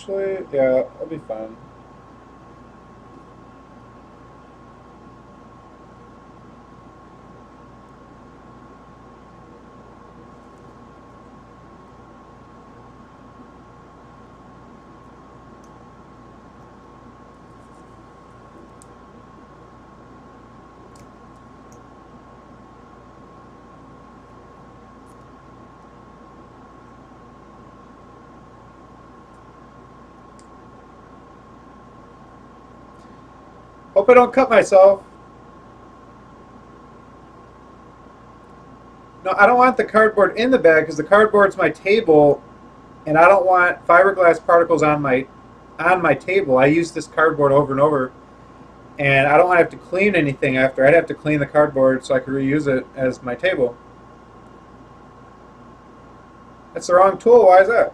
Actually, yeah, I'll be fine. Hope I don't cut myself. No, I don't want the cardboard in the bag because the cardboard's my table, and I don't want fiberglass particles on my table. I use this cardboard over and over, and I don't want to have to clean anything after. I'd have to clean the cardboard so I could reuse it as my table. That's the wrong tool. Why is that?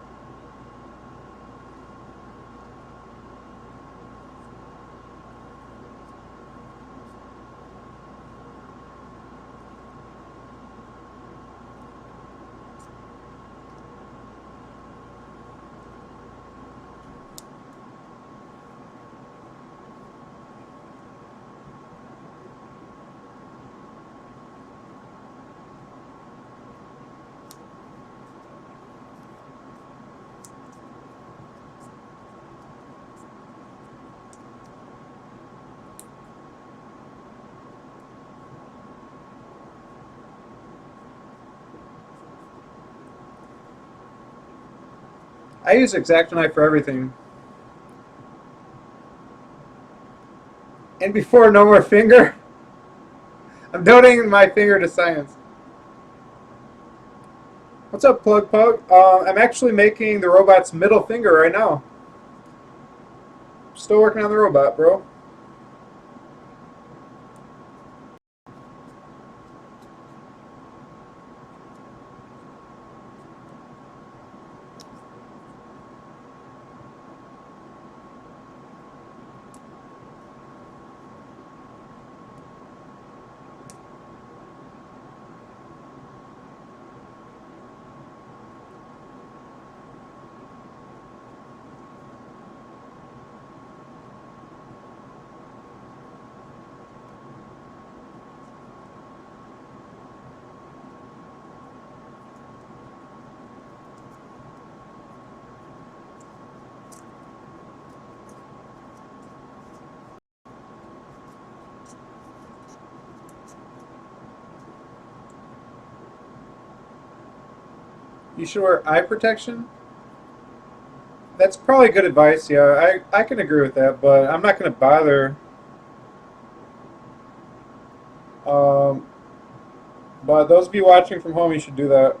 I use X-Acto knife for everything. And before no more finger, I'm donating my finger to science. What's up, Plug Pug? I'm actually making the robot's middle finger right now. Still working on the robot, bro. You should wear eye protection. That's probably good advice. Yeah, I can agree with that, but I'm not going to bother. Um, but those of you watching from home, you should do that.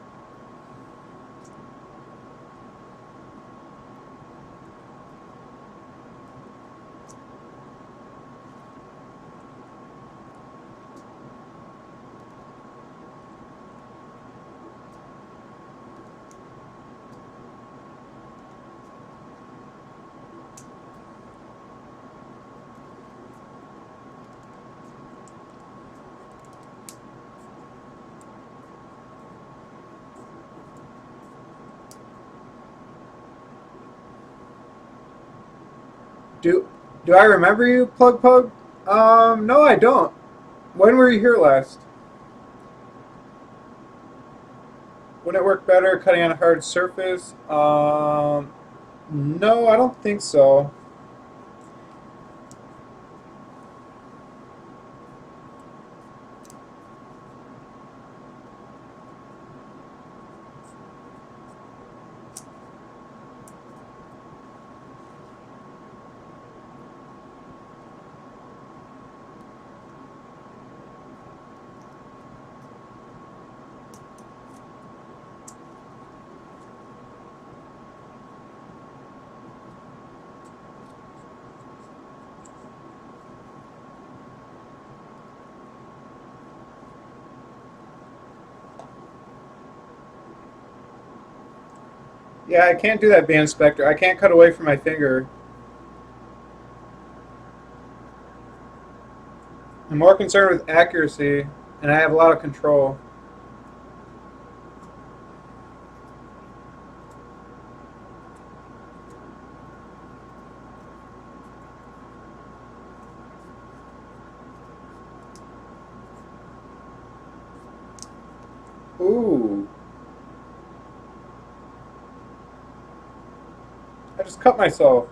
Do do I remember you, Plug Pug? No, I don't. When were you here last? Would it work better cutting on a hard surface? No, I don't think so. Yeah, I can't do that, band specter. I can't cut away from my finger. I'm more concerned with accuracy, and I have a lot of control. Ooh. I just cut myself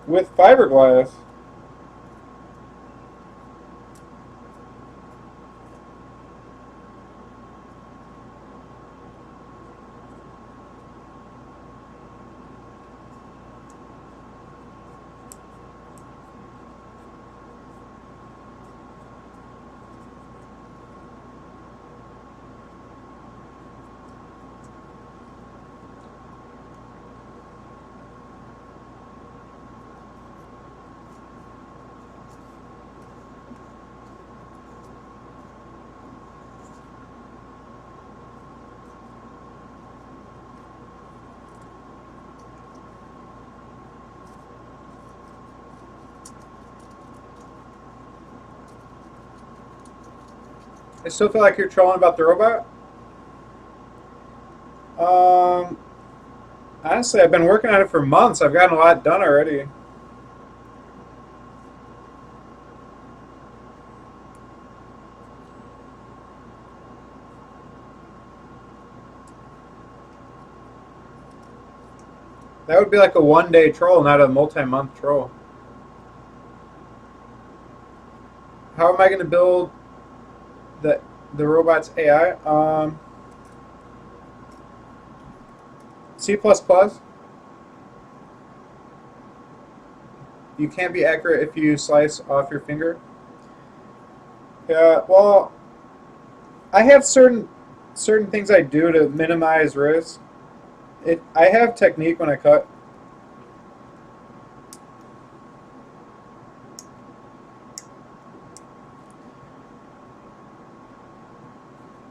with fiberglass. I still feel like you're trolling about the robot. Um, Honestly, I've been working on it for months. I've gotten a lot done already. That would be like a one-day troll, not a multi-month troll. How am I going to build the robot's AI? C++. You can't be accurate if you slice off your finger. Yeah, well, I have certain things I do to minimize risk. I have technique when I cut.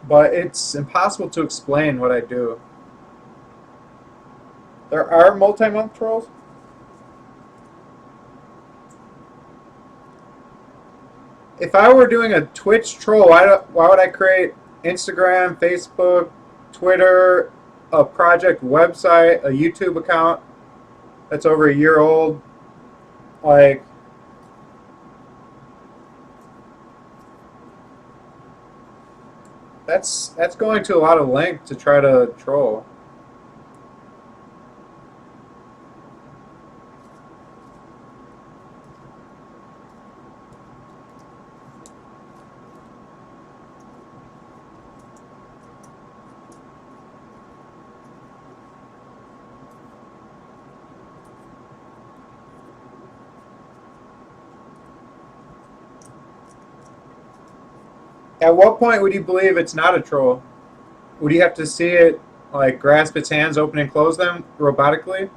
But it's impossible to explain what I do. There are multi-month trolls. If I were doing a Twitch troll, why would I create Instagram, Facebook, Twitter, a project website, a YouTube account that's over a year old? Like, that's going to a lot of length to try to troll. At what point would you believe it's not a troll? Would you have to see it like grasp its hands, open and close them robotically?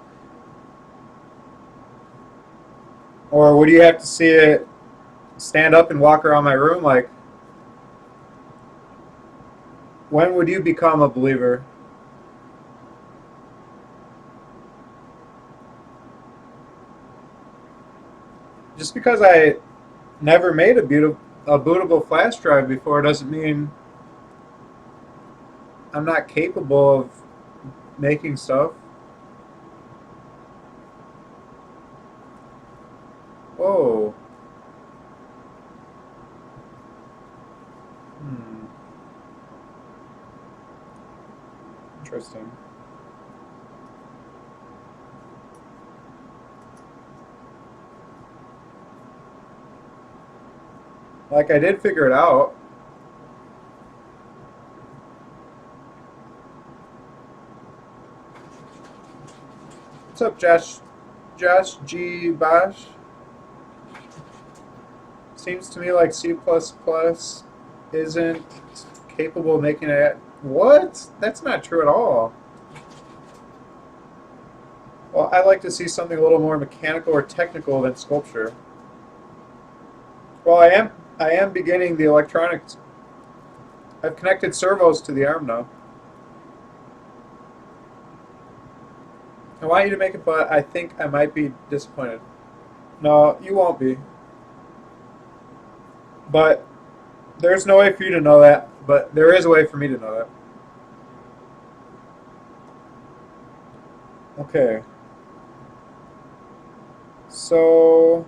Or would you have to see it stand up and walk around my room? Like, when would you become a believer? Just because I never made a bootable flash drive before doesn't mean I'm not capable of making stuff. Whoa. Hmm. Interesting. Like, I did figure it out. What's up, Josh? Josh G. Bosch? Seems to me like C++ isn't capable of making it. What? That's not true at all. Well, I like to see something a little more mechanical or technical than sculpture. Well, I am beginning the electronics. I've connected servos to the arm now. I want you to make it, but I think I might be disappointed. No, you won't be. But there's no way for you to know that. But there is a way for me to know that. Okay. So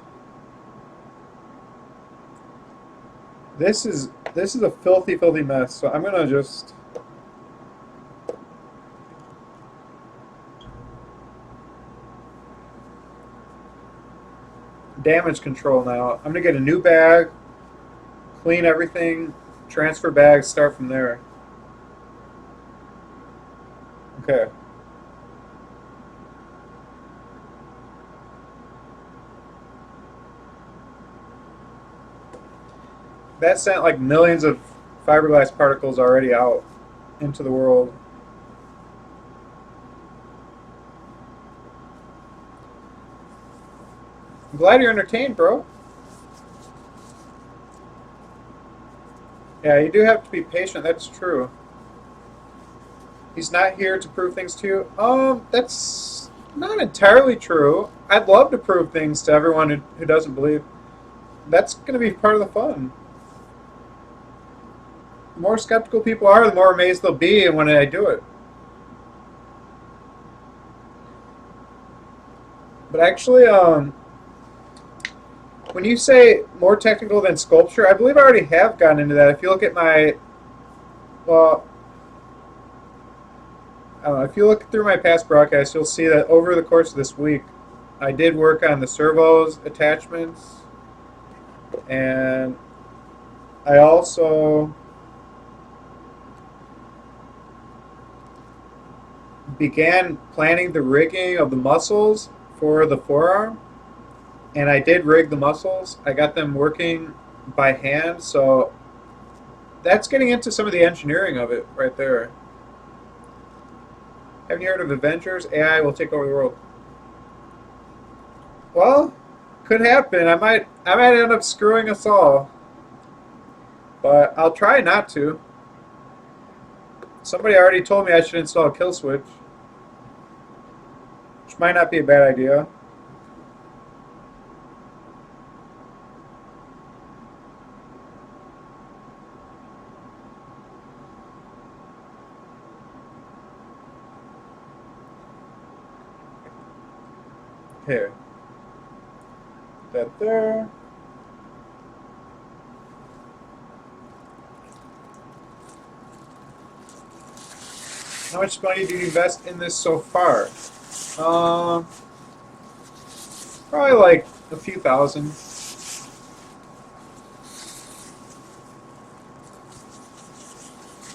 this is a filthy, filthy mess. So I'm gonna just damage control now. I'm going to get a new bag, clean everything, transfer bags, start from there. Okay. That sent like millions of fiberglass particles already out into the world. I'm glad you're entertained, bro. Yeah, you do have to be patient, that's true. He's not here to prove things to you. That's not entirely true. I'd love to prove things to everyone who doesn't believe. That's going to be part of the fun. The more skeptical people are, the more amazed they'll be when I do it. But actually, when you say more technical than sculpture, I believe I already have gotten into that. If you look at my, well, I don't know, if you look through my past broadcasts, you'll see that over the course of this week, I did work on the servos attachments, and I also began planning the rigging of the muscles for the forearm, and I did rig the muscles. I got them working by hand, so that's getting into some of the engineering of it right there. Haven't you heard of Avengers? AI will take over the world. Well, could happen. I might end up screwing us all, but I'll try not to. Somebody already told me I should install a kill switch, which might not be a bad idea. Here. That there. How much money do you invest in this so far? Probably like a few thousand.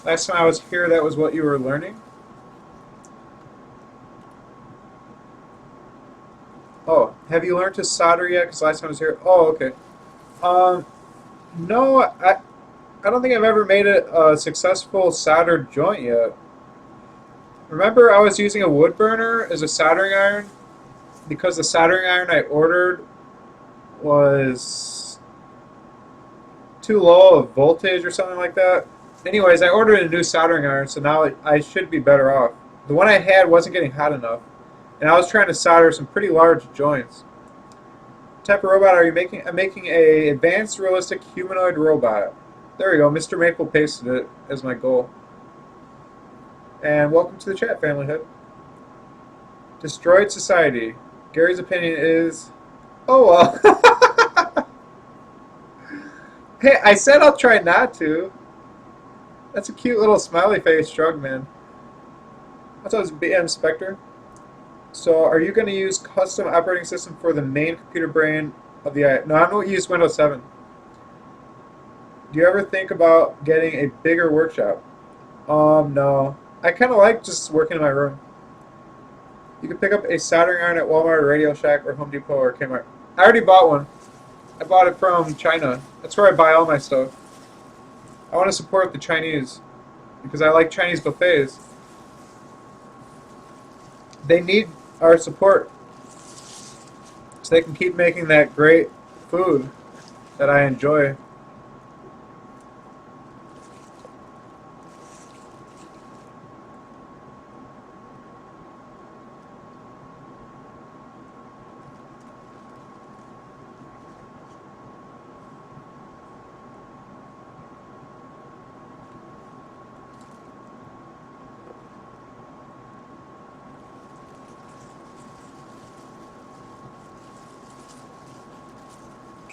Last time I was here, that was what you were learning? Oh, have you learned to solder yet? Because last time I was here. Oh, okay. No, I don't think I've ever made a successful soldered joint yet. Remember, I was using a wood burner as a soldering iron because the soldering iron I ordered was too low of voltage or something like that. Anyways, I ordered a new soldering iron, so now I should be better off. The one I had wasn't getting hot enough, and I was trying to solder some pretty large joints. What type of robot are you making? I'm making a advanced realistic humanoid robot. There we go. Mr. Maple pasted it as my goal. And welcome to the chat, family head. Destroyed society. Gary's opinion is, oh well. Hey, I said I'll try not to. That's a cute little smiley face shrug, man. I thought it was BM Spectre. So, are you going to use custom operating system for the main computer brain of the I? No, I'm going to use Windows 7. Do you ever think about getting a bigger workshop? No. I kind of like just working in my room. You can pick up a soldering iron at Walmart or Radio Shack or Home Depot or Kmart. I already bought one. I bought it from China. That's where I buy all my stuff. I want to support the Chinese because I like Chinese buffets. They need our support so they can keep making that great food that I enjoy.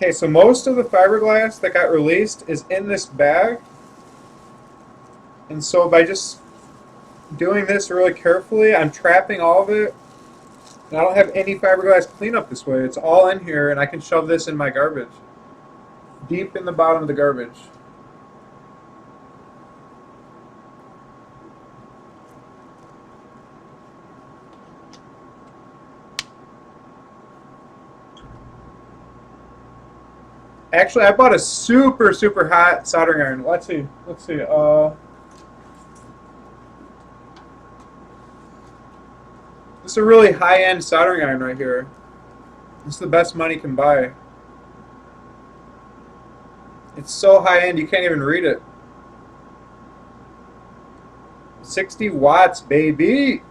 Okay, so most of the fiberglass that got released is in this bag. And so by just doing this really carefully, I'm trapping all of it And I don't have any fiberglass cleanup this way. It's all in here, and I can shove this in my garbage. Deep in the bottom of the garbage. Actually, I bought a super, super hot soldering iron. Let's see. Let's see. This is a really high-end soldering iron right here. This is the best money can buy. It's so high-end you can't even read it. 60 watts, baby.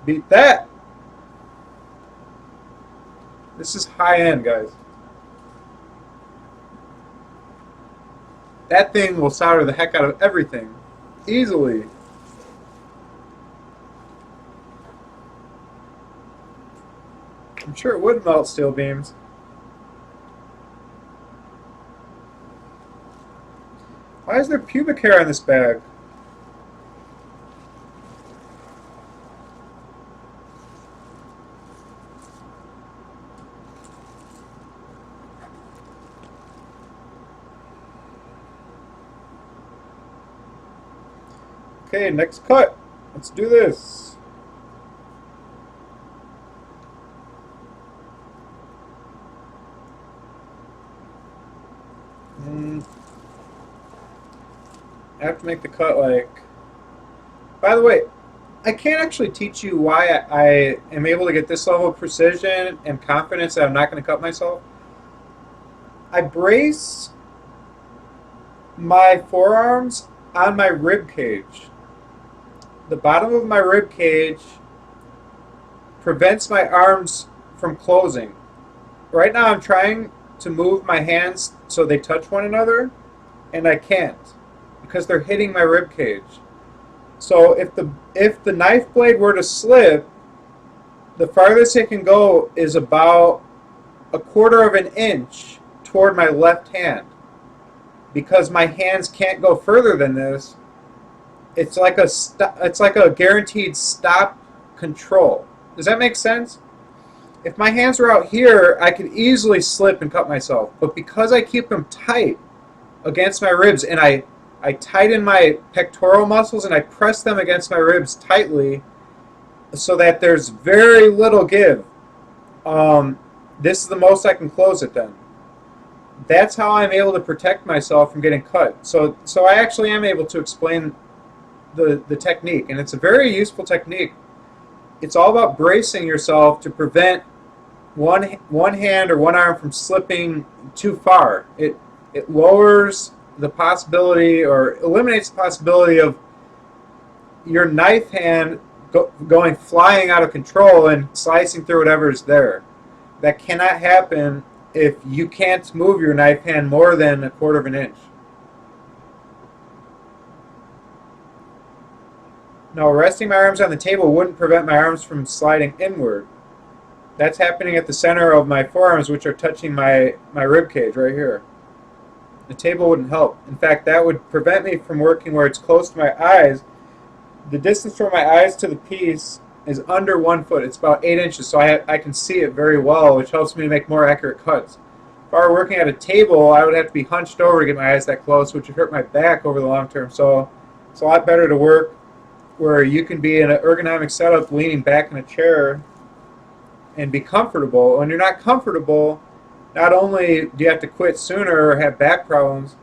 Beat that. This is high-end, guys. That thing will solder the heck out of everything. Easily. I'm sure it would melt steel beams. Why is there pubic hair on this bag? Okay, next cut. Let's do this. I have to make the cut like... By the way, I can't actually teach you why I am able to get this level of precision and confidence that I'm not going to cut myself. I brace my forearms on my rib cage. The bottom of my rib cage prevents my arms from closing. Right now I'm trying to move my hands so they touch one another, and I can't because they're hitting my rib cage. So if the knife blade were to slip, the farthest it can go is about 1/4 of an inch toward my left hand. Because my hands can't go further than this, it's like a guaranteed stop control. Does that make sense? If my hands were out here, I could easily slip and cut myself. But because I keep them tight against my ribs, and I tighten my pectoral muscles and I press them against my ribs tightly so that there's very little give, this is the most I can close it then. That's how I'm able to protect myself from getting cut. So I actually am able to explain the technique, and it's a very useful technique. It's all about bracing yourself to prevent one hand or one arm from slipping too far. It lowers the possibility or eliminates the possibility of your knife hand going flying out of control and slicing through whatever is there. That cannot happen if you can't move your knife hand more than 1/4 of an inch. Now, resting my arms on the table wouldn't prevent my arms from sliding inward. That's happening at the center of my forearms, which are touching my rib cage right here. The table wouldn't help. In fact, that would prevent me from working where it's close to my eyes. The distance from my eyes to the piece is under 1 foot. It's about 8 inches, so I can see it very well, which helps me make more accurate cuts. If I were working at a table, I would have to be hunched over to get my eyes that close, which would hurt my back over the long term. So it's a lot better to work where you can be in an ergonomic setup leaning back in a chair and be comfortable. When you're not comfortable, not only do you have to quit sooner or have back problems,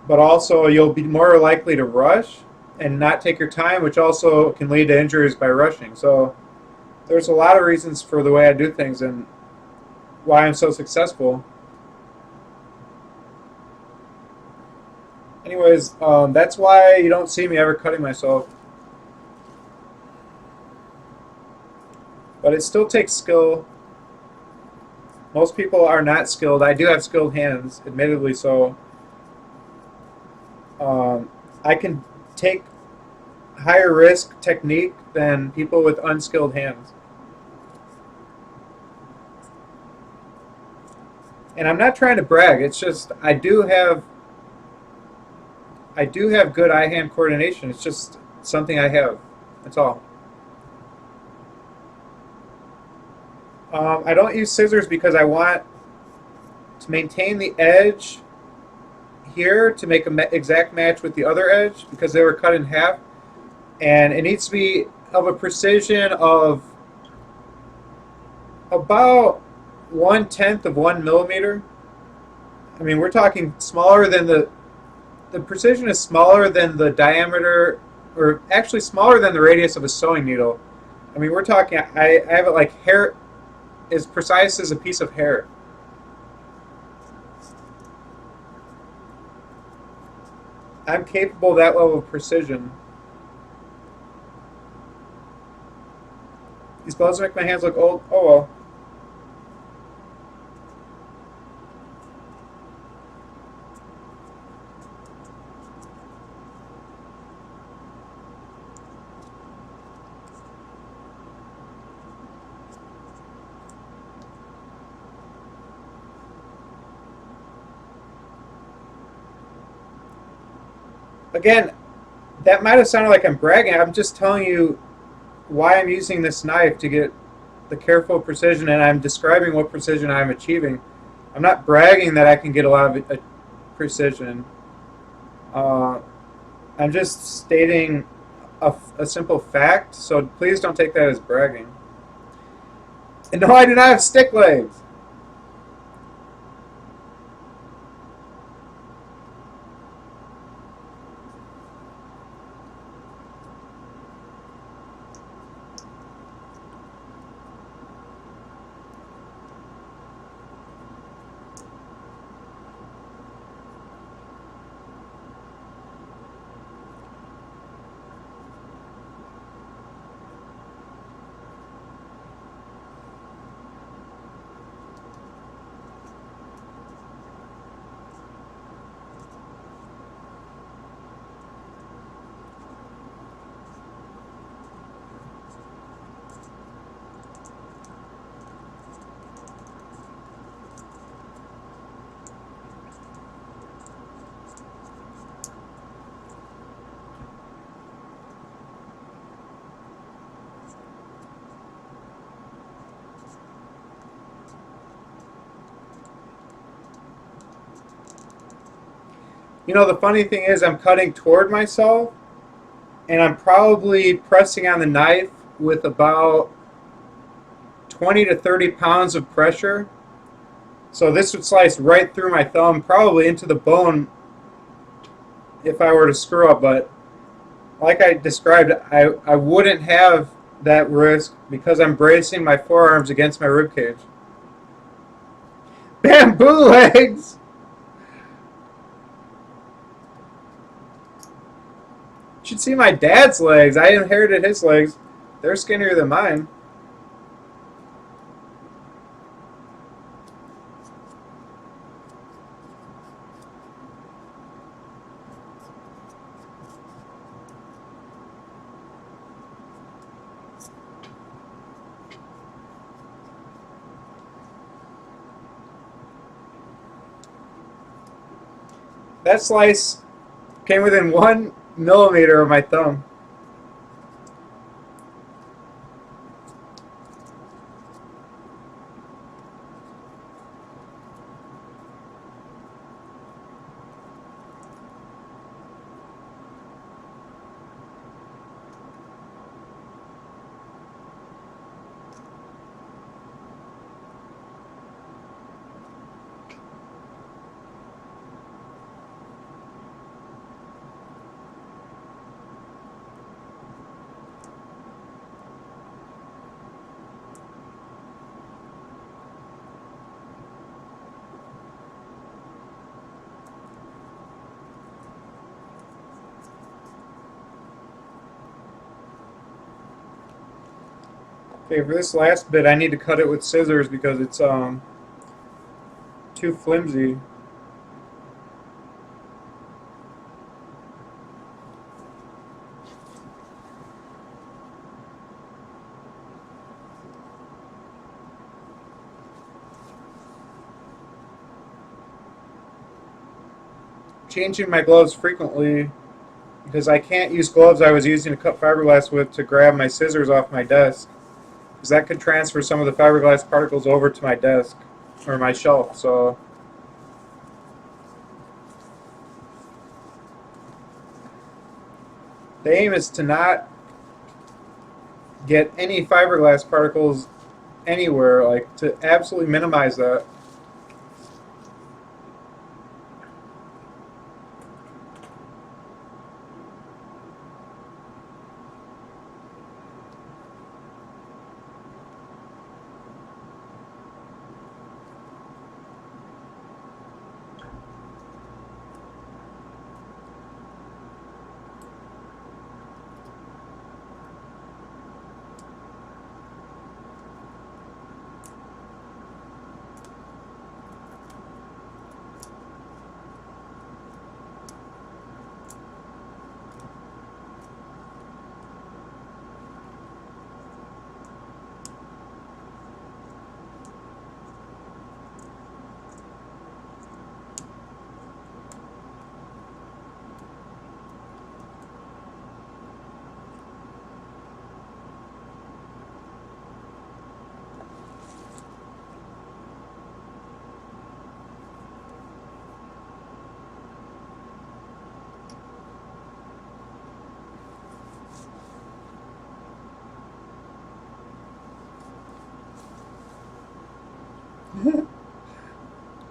but also you'll be more likely to rush and not take your time, which also can lead to injuries by rushing. So there's a lot of reasons for the way I do things and why I'm so successful. Anyways, that's why you don't see me ever cutting myself. But it still takes skill. Most people are not skilled. I do have skilled hands, admittedly so. I can take higher risk technique than people with unskilled hands. And I'm not trying to brag. It's just I do have good eye-hand coordination. It's just something I have. That's all. I don't use scissors because I want to maintain the edge here to make an exact match with the other edge because they were cut in half. And it needs to be of a precision of about 1/10 of 1 millimeter. I mean, we're talking smaller than the precision is smaller than the diameter, or actually smaller than the radius of a sewing needle. I mean, we're talking, I have it like hair, as precise as a piece of hair. I'm capable of that level of precision. These gloves make my hands look old. Oh well. Again, that might have sounded like I'm bragging. I'm just telling you why I'm using this knife to get the careful precision, and I'm describing what precision I'm achieving. I'm not bragging that I can get a lot of precision. Uh, I'm just stating a simple fact, so please don't take that as bragging. And no, I do not have stick legs. You know, the funny thing is, I'm cutting toward myself, and I'm probably pressing on the knife with about 20 to 30 pounds of pressure. So this would slice right through my thumb, probably into the bone if I were to screw up. But like I described, I wouldn't have that risk because I'm bracing my forearms against my ribcage. Bamboo legs! You should see my dad's legs. I inherited his legs. They're skinnier than mine. That slice came within 1 millimeter of my thumb. Okay, for this last bit, I need to cut it with scissors because it's too flimsy. Changing my gloves frequently because I can't use gloves I was using to cut fiberglass with to grab my scissors off my desk. because that could transfer some of the fiberglass particles over to my desk or my shelf. So the aim is to not get any fiberglass particles anywhere, like to absolutely minimize that.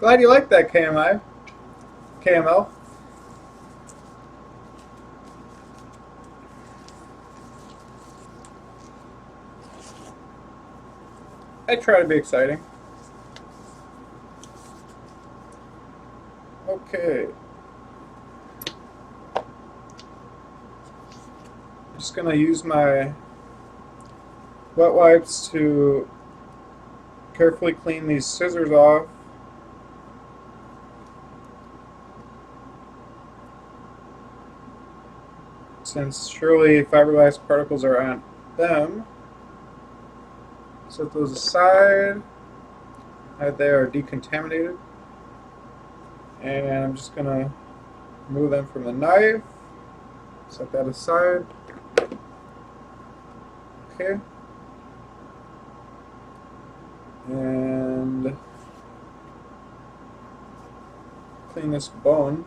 Glad you like that, KML. I try to be exciting. Okay. I'm just going to use my wet wipes to carefully clean these scissors off. Since surely fiberglass particles are on them. Set those aside. They are decontaminated. And I'm just going to remove them from the knife. Set that aside. Okay. And clean this bone.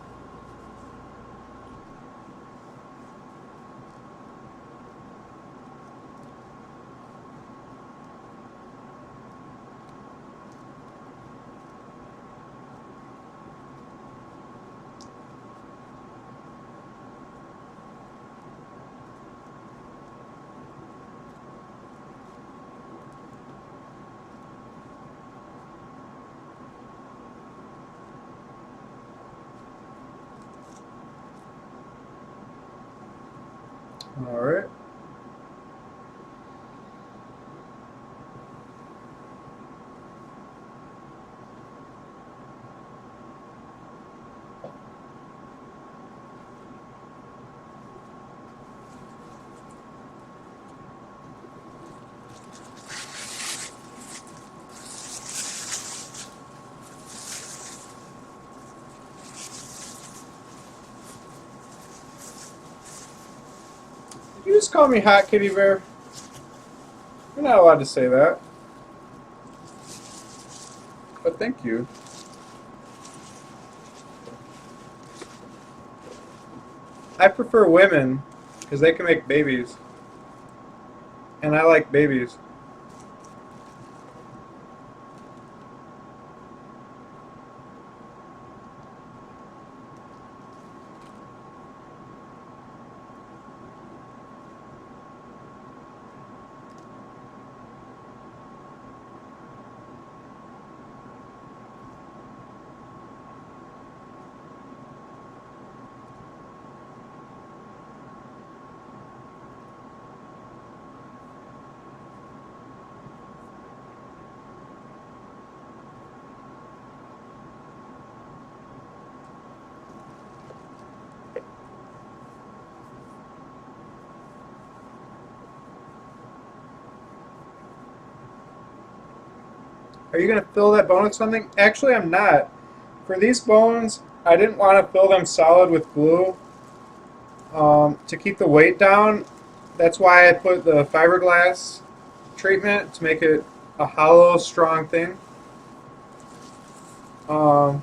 All right. You just call me Hot Kitty Bear. You're not allowed to say that. But thank you. I prefer women because they can make babies. And I like babies. Are you going to fill that bone with something? Actually, I'm not. For these bones, I didn't want to fill them solid with glue to keep the weight down. That's why I put the fiberglass treatment to make it a hollow, strong thing. Um,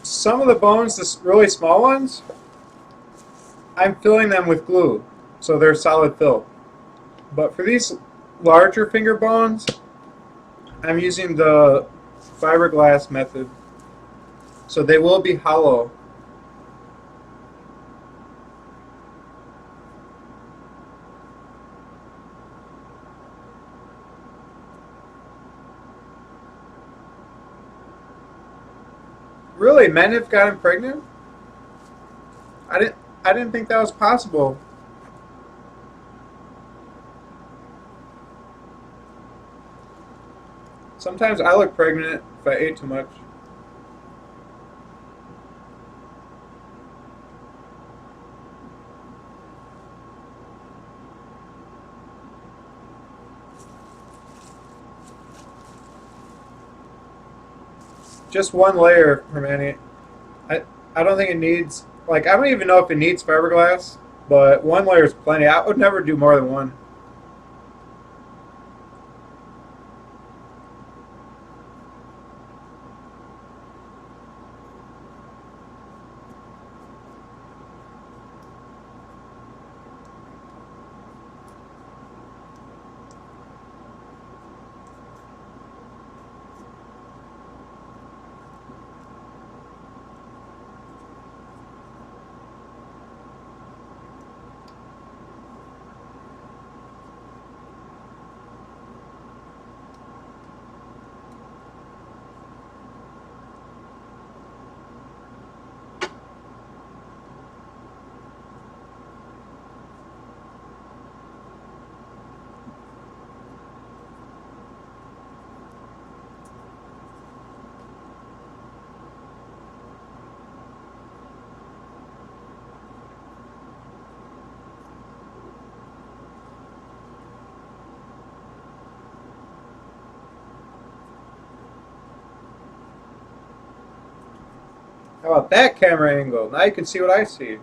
some of the bones, the really small ones, I'm filling them with glue, so they're solid fill. But for these larger finger bones, I'm using the fiberglass method, so they will be hollow. Really, men have gotten pregnant? I didn't. I didn't think that was possible. Sometimes I look pregnant if I ate too much. Just one layer, Hermione. I I don't think it needs, like, I don't even know if it needs fiberglass, but one layer is plenty. I would never do more than one. How about that camera angle? Now you can see what I see.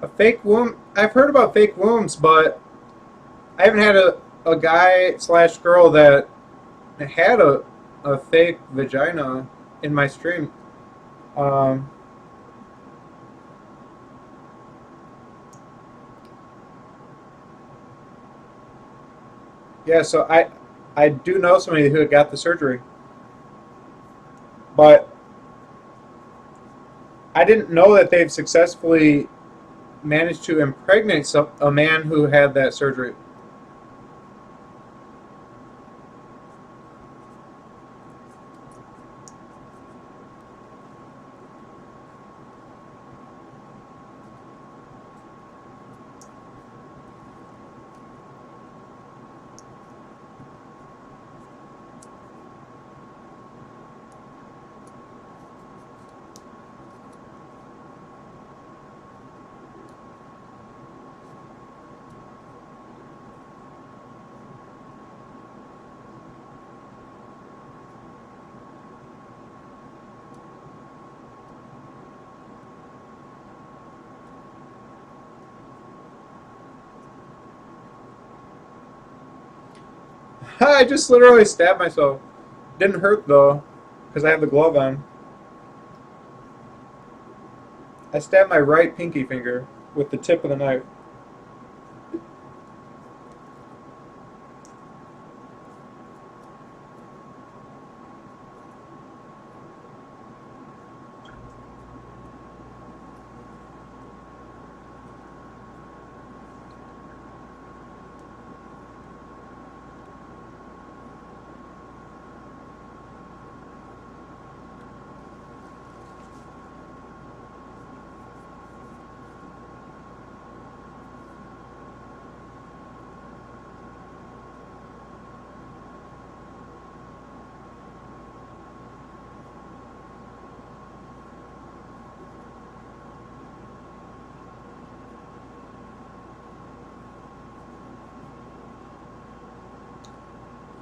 A fake womb. I've heard about fake wombs, but I haven't had a guy slash girl that had a fake vagina in my stream. Um, yeah, so I do know somebody who got the surgery, but I didn't know that they've successfully managed to impregnate a man who had that surgery. I just literally stabbed myself. Didn't hurt though, because I have the glove on. I stabbed my right pinky finger with the tip of the knife.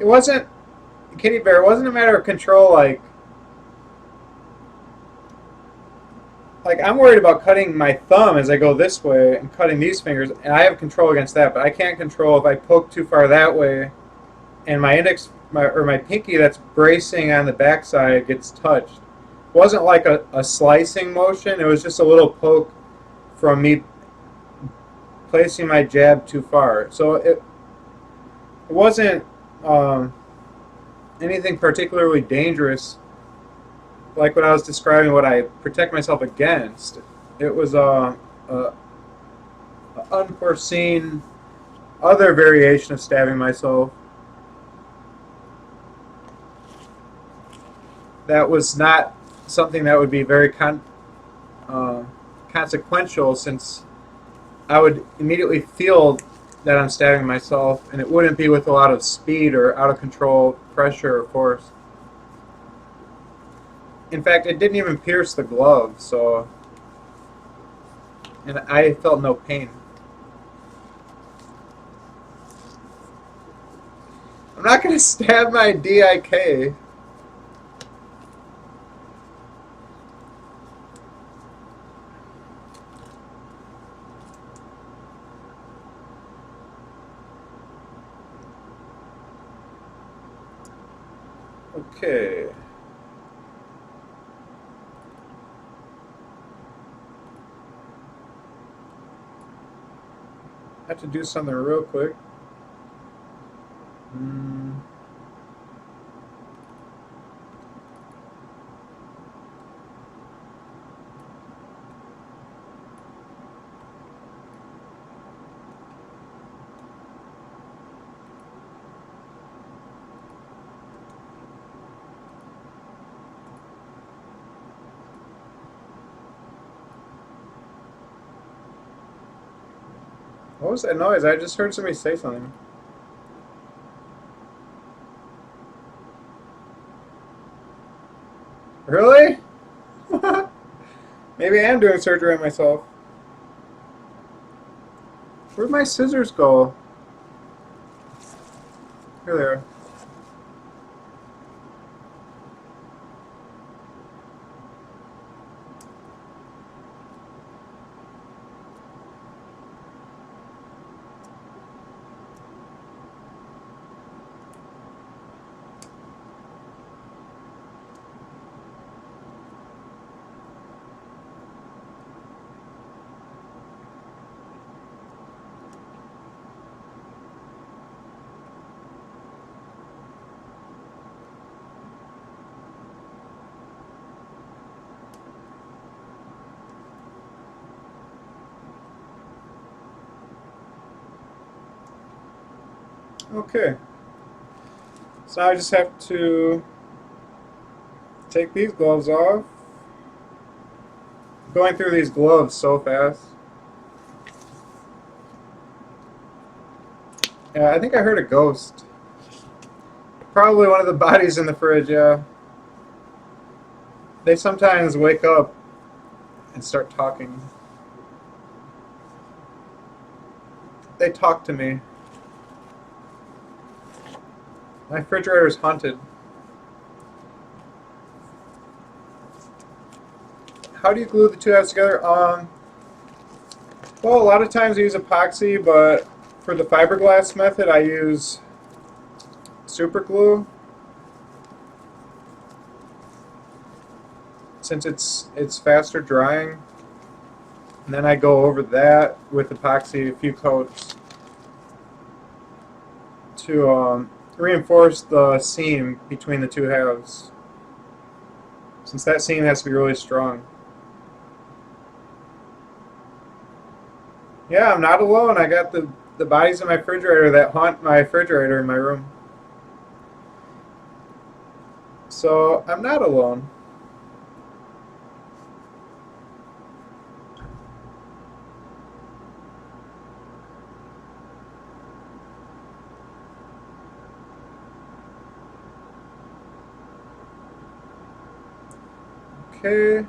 It wasn't, Kitty Bear, it wasn't a matter of control, like I'm worried about cutting my thumb as I go this way and cutting these fingers, and I have control against that, but I can't control if I poke too far that way and my index, my pinky that's bracing on the backside gets touched. It wasn't like a slicing motion, it was just a little poke from me placing my jab too far. So it wasn't anything particularly dangerous, like what I was describing, what I protect myself against. It was a unforeseen other variation of stabbing myself that was not something that would be very consequential, since I would immediately feel that I'm stabbing myself, and it wouldn't be with a lot of speed or out of control pressure or force. In fact, it didn't even pierce the glove, so, and I felt no pain. I'm not going to stab my DIK. Okay. I have to do something real quick. What was that noise? I just heard somebody say something. Really? Maybe I am doing surgery on myself. Where'd my scissors go? Here they are. Okay. So now I just have to take these gloves off. Going through these gloves so fast. Yeah, I think I heard a ghost. Probably one of the bodies in the fridge, yeah. They sometimes wake up and start talking. They talk to me. My refrigerator is haunted. How do you glue the two halves together? Well, a lot of times I use epoxy, but for the fiberglass method I use super glue, since it's faster drying. And then I go over that with epoxy a few coats to reinforce the seam between the two halves, since that seam has to be really strong. Yeah, I'm not alone. I got the bodies in my refrigerator that haunt my refrigerator in my room. So I'm not alone. Okay,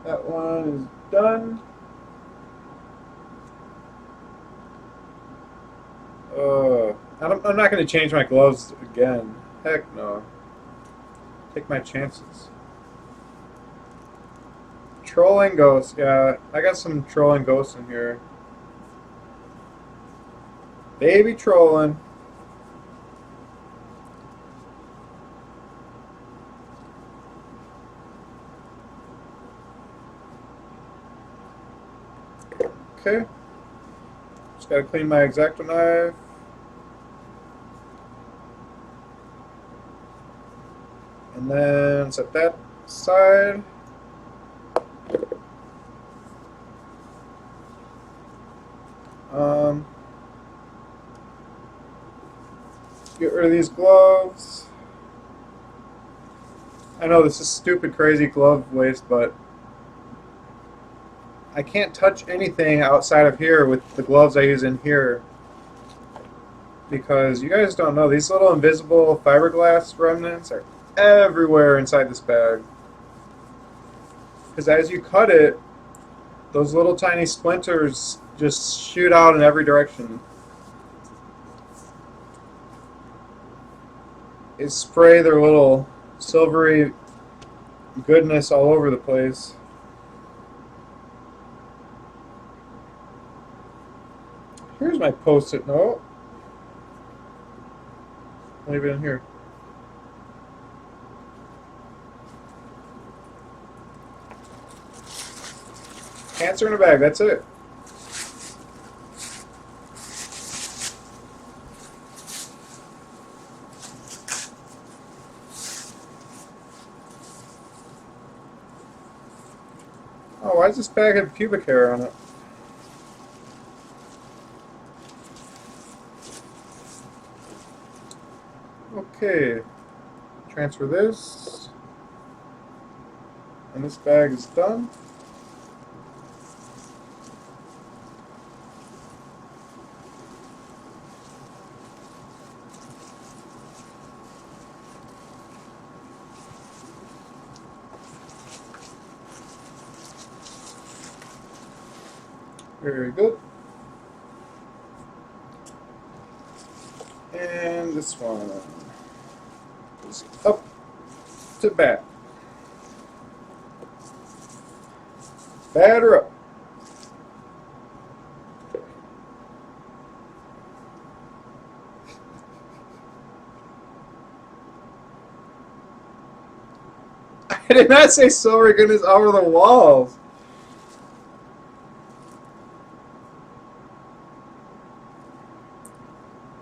that one is done. I'm not going to change my gloves again. Heck no. Take my chances. Trolling ghosts. Yeah, I got some trolling ghosts in here. Baby trolling. Okay. Just gotta clean my X-Acto knife. And then set that aside. Get rid of these gloves. I know this is stupid, crazy glove waste, but I can't touch anything outside of here with the gloves I use in here. Because you guys don't know, these little invisible fiberglass remnants are everywhere inside this bag. Because as you cut it, those little tiny splinters just shoot out in every direction. They spray their little silvery goodness all over the place. Here's my post-it note. Leave it in here. Answer in a bag, that's it. Oh, why does this bag have pubic hair on it? Okay. Transfer this. And this bag is done. Very good. And this one is up to bat. Batter up. I did not say silver goodness over the walls.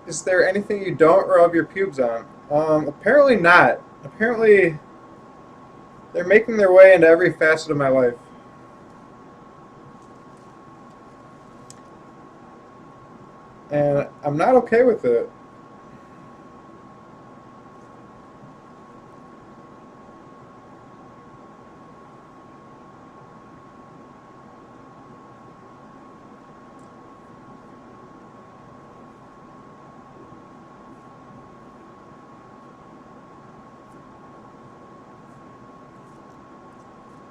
Is there anything you don't rub your pubes on? Apparently not. Apparently, they're making their way into every facet of my life. And I'm not okay with it.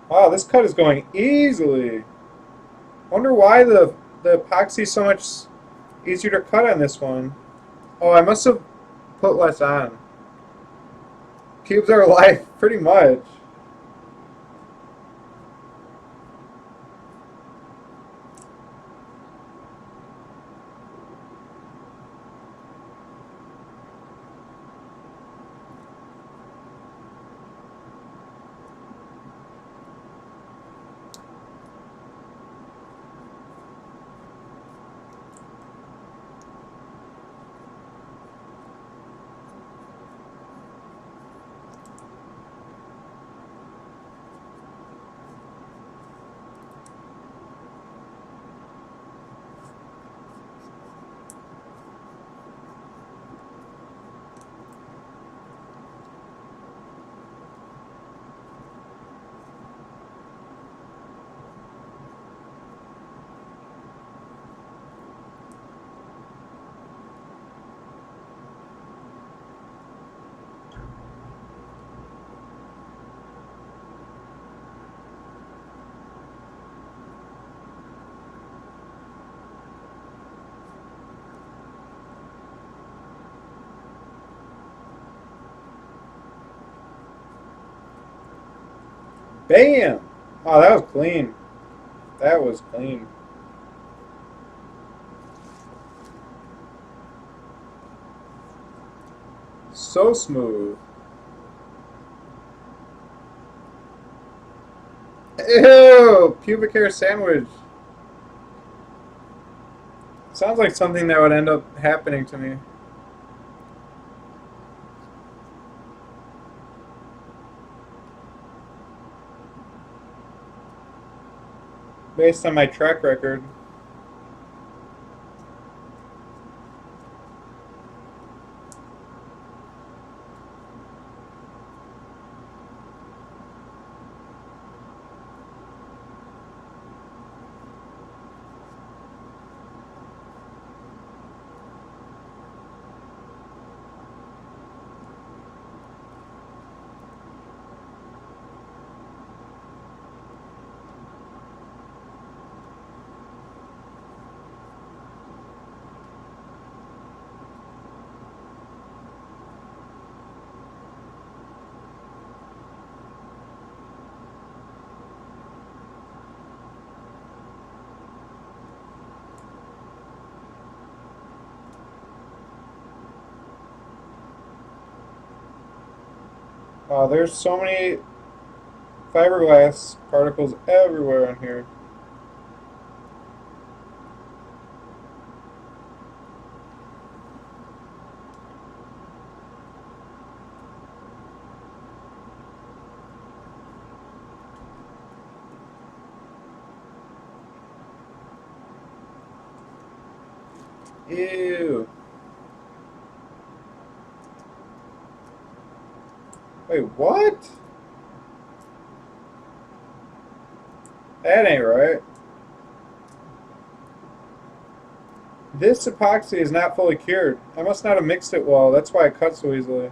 Wow, this cut is going easily. Wonder why the epoxy is so much easier to cut on this one. Oh, I must have put less on. Cubes are life, pretty much. Bam! Oh, that was clean. That was clean. So smooth. Ew! Pubic hair sandwich. Sounds like something that would end up happening to me. Based on my track record. Wow, there's so many fiberglass particles everywhere in here. Ew. Wait, what? That ain't right. This epoxy is not fully cured. I must not have mixed it well. That's why it cuts so easily.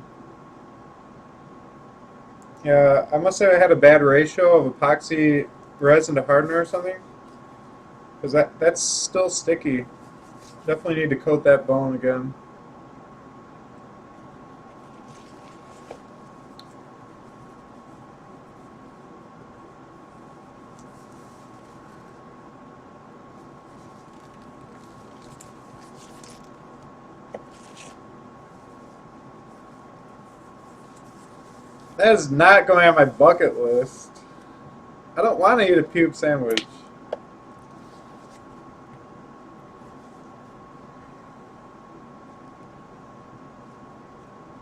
Yeah, I must have had a bad ratio of epoxy resin to hardener or something. Because that's still sticky. Definitely need to coat that bone again. That is not going on my bucket list. I don't want to eat a pube sandwich.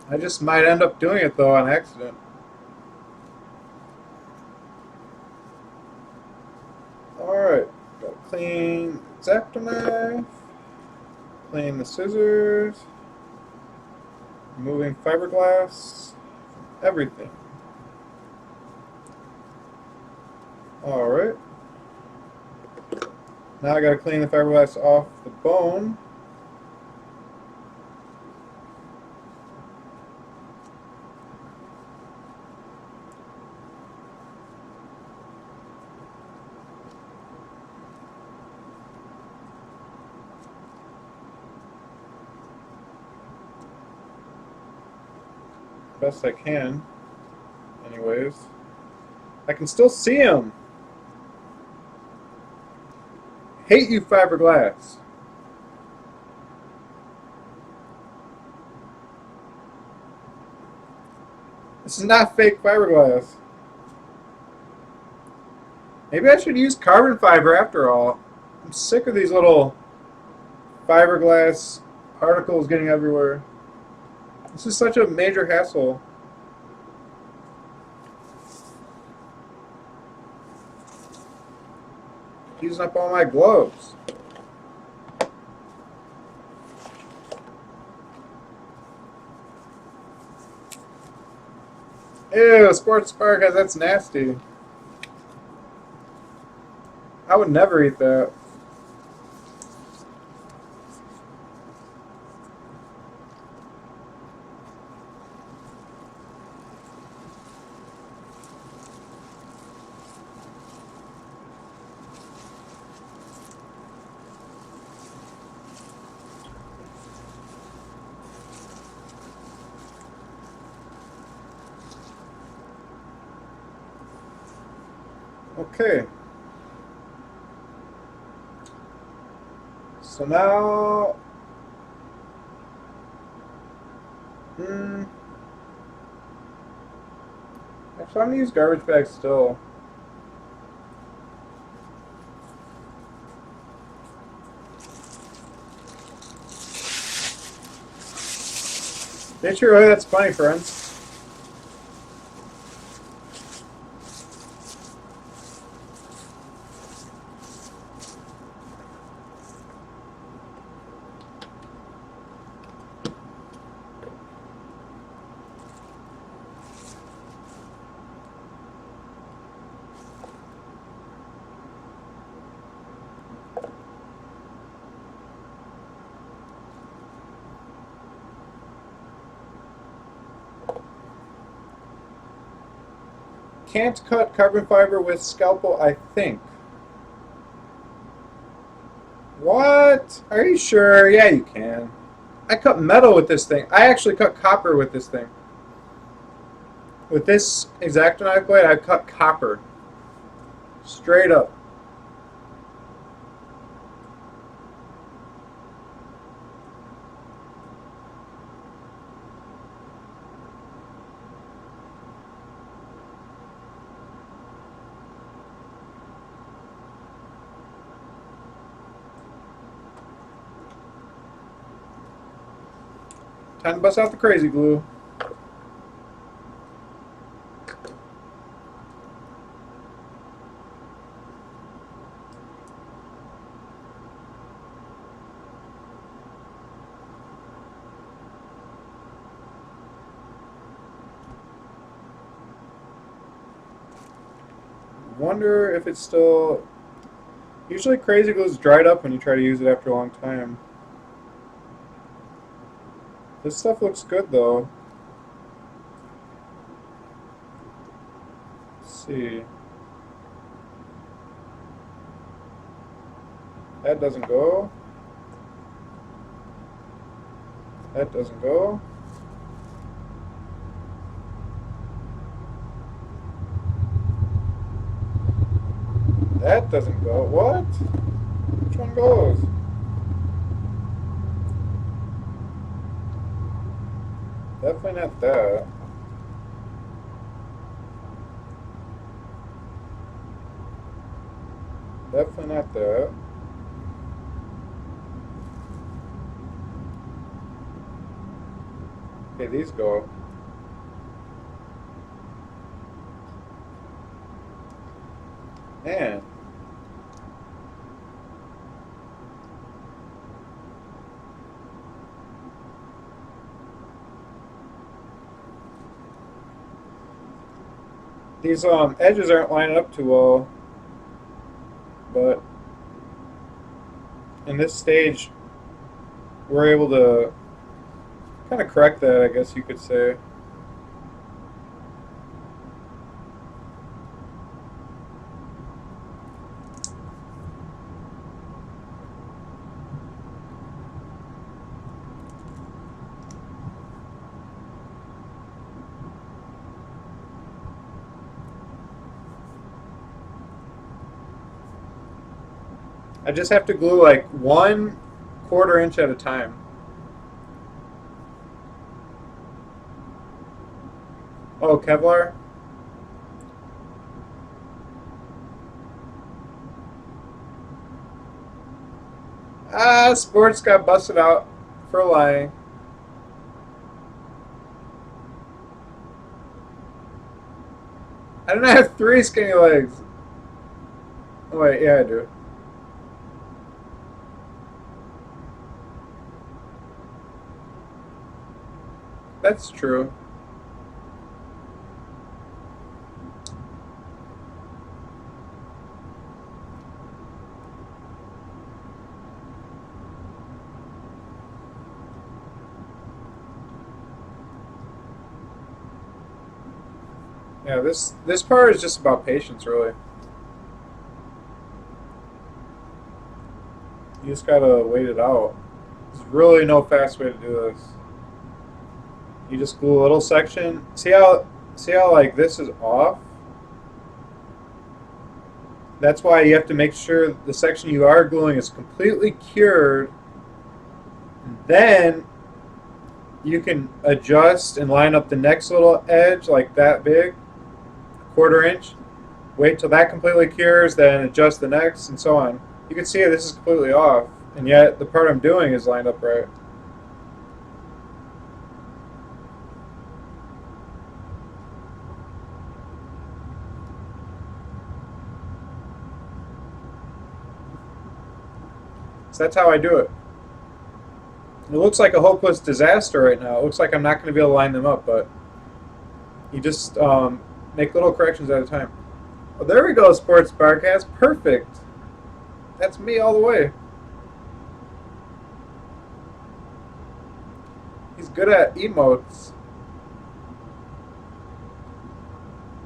I just might end up doing it though on accident. Alright, gotta clean the X-Acto knife, clean the scissors, removing fiberglass, everything. Alright. Now I gotta clean the fiberglass off the bone. Best I can. Anyways. I can still see them. Hate you, fiberglass. This is not fake fiberglass. Maybe I should use carbon fiber after all. I'm sick of these little fiberglass particles getting everywhere. This is such a major hassle. Using up all my gloves. Ew, sports spark, that's nasty. I would never eat that. Okay. So now, actually, I'm gonna use garbage bags still. Did you really? That's funny, friends. Can't cut carbon fiber with scalpel, I think. What? Are you sure? Yeah, you can. I cut metal with this thing. I actually cut copper with this thing. With this X-Acto knife blade, I cut copper. Straight up. Time to bust out the crazy glue. Wonder if it's still... Usually crazy glue is dried up when you try to use it after a long time. This stuff looks good though. Let's see. That doesn't go. That doesn't go. That doesn't go. What? Which one goes? Definitely not that. Definitely not that. Okay, these go. Man. These edges aren't lining up too well, but in this stage we're able to kind of correct that, I guess you could say. I just have to glue like 1/4 inch at a time. Oh, Kevlar? Ah, sports got busted out for lying. I don't have 3 skinny legs. Oh wait, yeah I do. That's true. Yeah, this part is just about patience, really. You just gotta wait it out. There's really no fast way to do this. You just glue a little section. See how like this is off? That's why you have to make sure the section you are gluing is completely cured. Then you can adjust and line up the next little edge like that big, 1/4 inch. Wait till that completely cures, then adjust the next, and so on. You can see this is completely off, and yet the part I'm doing is lined up right. So that's how I do it. It looks like a hopeless disaster right now. It looks like I'm not going to be able to line them up, but you just make little corrections at a time. Oh, there we go, Sports Barcast. Perfect. That's me all the way. He's good at emotes.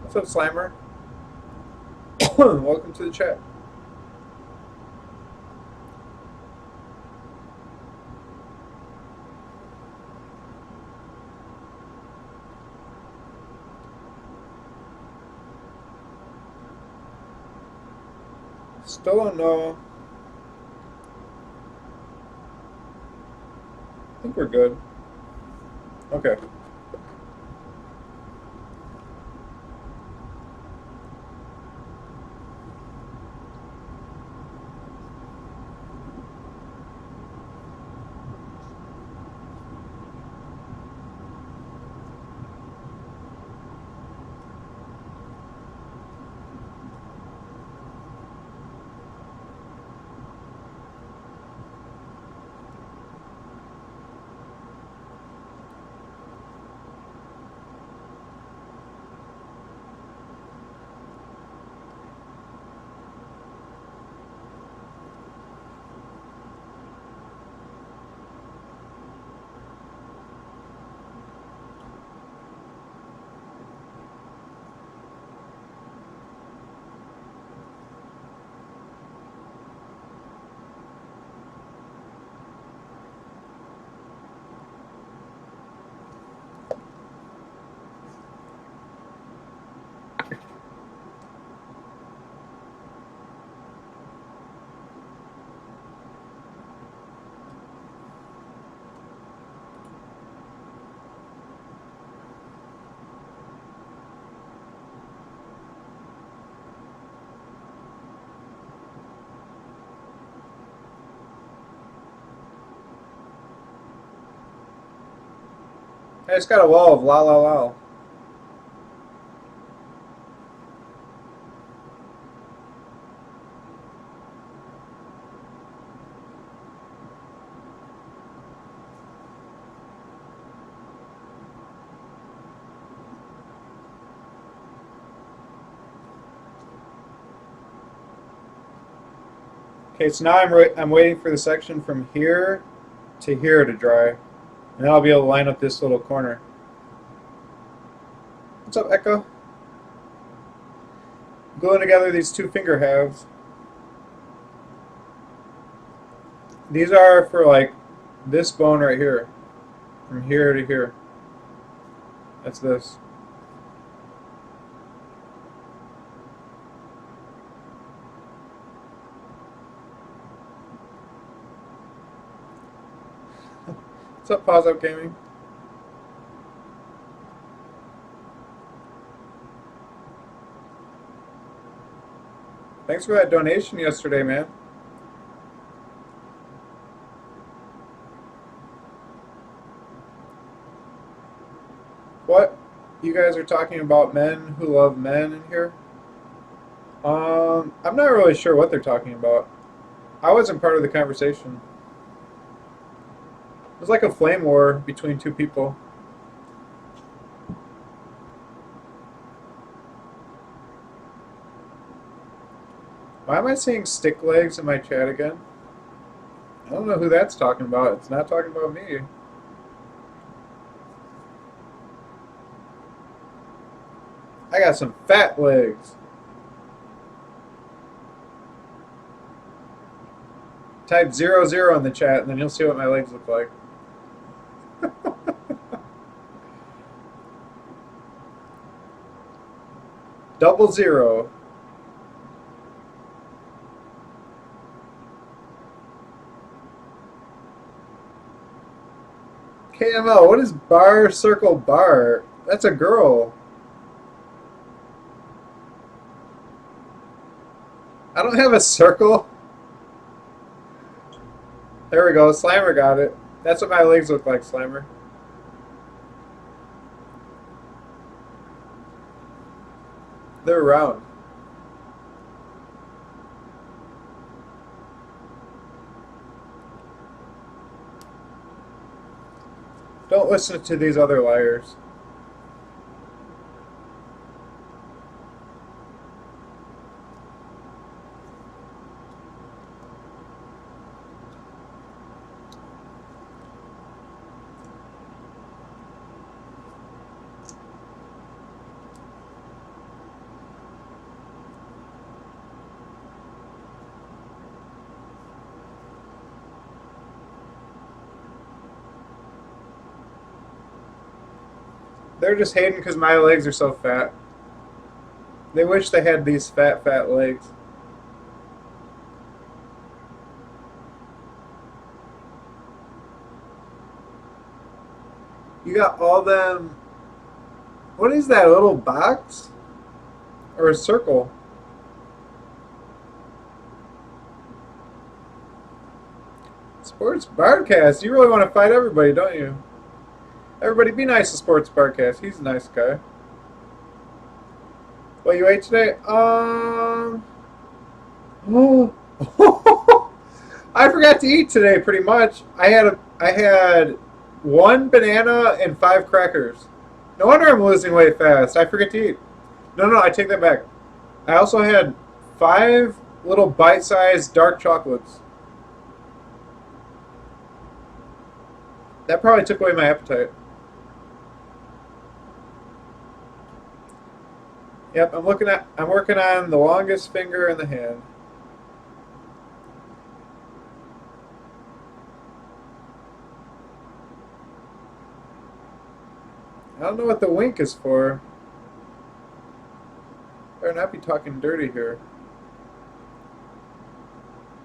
What's up, Slimer? Welcome to the chat. Still don't know. I think we're good. Okay. I just got a wall of la la la. Okay, so now I'm waiting for the section from here to here to dry, and then I'll be able to line up this little corner. What's up, Echo? Gluing together these two finger halves. These are for like this bone right here, from here to here. That's this. What's up, Pause Up Gaming? Thanks for that donation yesterday, man. What? You guys are talking about men who love men in here? I'm not really sure what they're talking about. I wasn't part of the conversation. It was like a flame war between two people. Why am I seeing stick legs in my chat again? I don't know who that's talking about. It's not talking about me. I got some fat legs. Type 00 in the chat and then you'll see what my legs look like. Double 0. KML, what is bar, circle, bar? That's a girl. I don't have a circle. There we go. Slimer got it. That's what my legs look like, Slimer. They're round. Don't listen to these other liars. They're just hating because my legs are so fat. They wish they had these fat, fat legs. You got all them... What is that, a little box? Or a circle? Sports Barcast. You really want to fight everybody, don't you? Everybody be nice to Sports Barcast. He's a nice guy. What you ate today? Oh. I forgot to eat today pretty much. I had 1 banana and 5 crackers. No wonder I'm losing weight fast. I forget to eat. No, I take that back. I also had 5 little bite-sized dark chocolates. That probably took away my appetite. Yep, I'm working on the longest finger in the hand. I don't know what the wink is for. Better not be talking dirty here.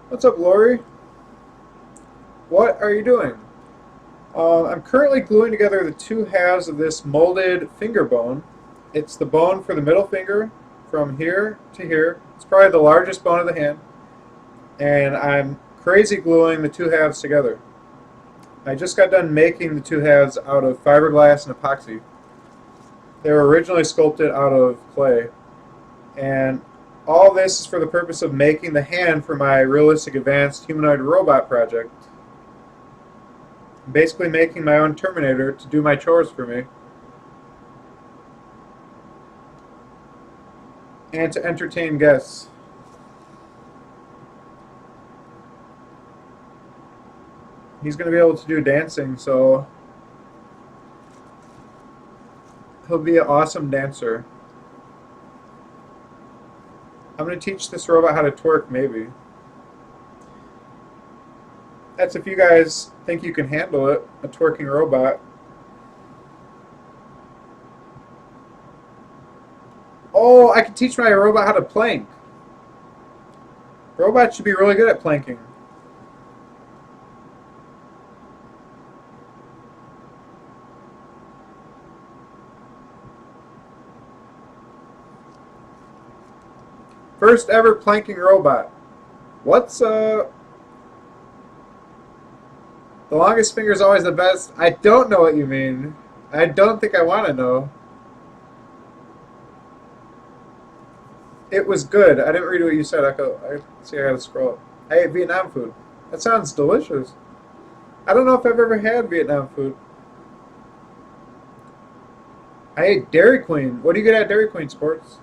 What's up, Lori? What are you doing? I'm currently gluing together the 2 halves of this molded finger bone. It's the bone for the middle finger from here to here. It's probably the largest bone of the hand. And I'm crazy gluing the 2 halves together. I just got done making the 2 halves out of fiberglass and epoxy. They were originally sculpted out of clay. And all this is for the purpose of making the hand for my realistic advanced humanoid robot project. I'm basically making my own Terminator to do my chores for me. And to entertain guests. He's going to be able to do dancing, so he'll be an awesome dancer. I'm going to teach this robot how to twerk, maybe. That's if you guys think you can handle it, a twerking robot. Oh, I can teach my robot how to plank. Robots should be really good at planking. First ever planking robot. What's the longest finger is always the best? I don't know what you mean. I don't think I want to know. It was good. I didn't read what you said. I gotta scroll up. I ate Vietnam food. That sounds delicious. I don't know if I've ever had Vietnam food. I ate Dairy Queen. What do you get at Dairy Queen, Sports?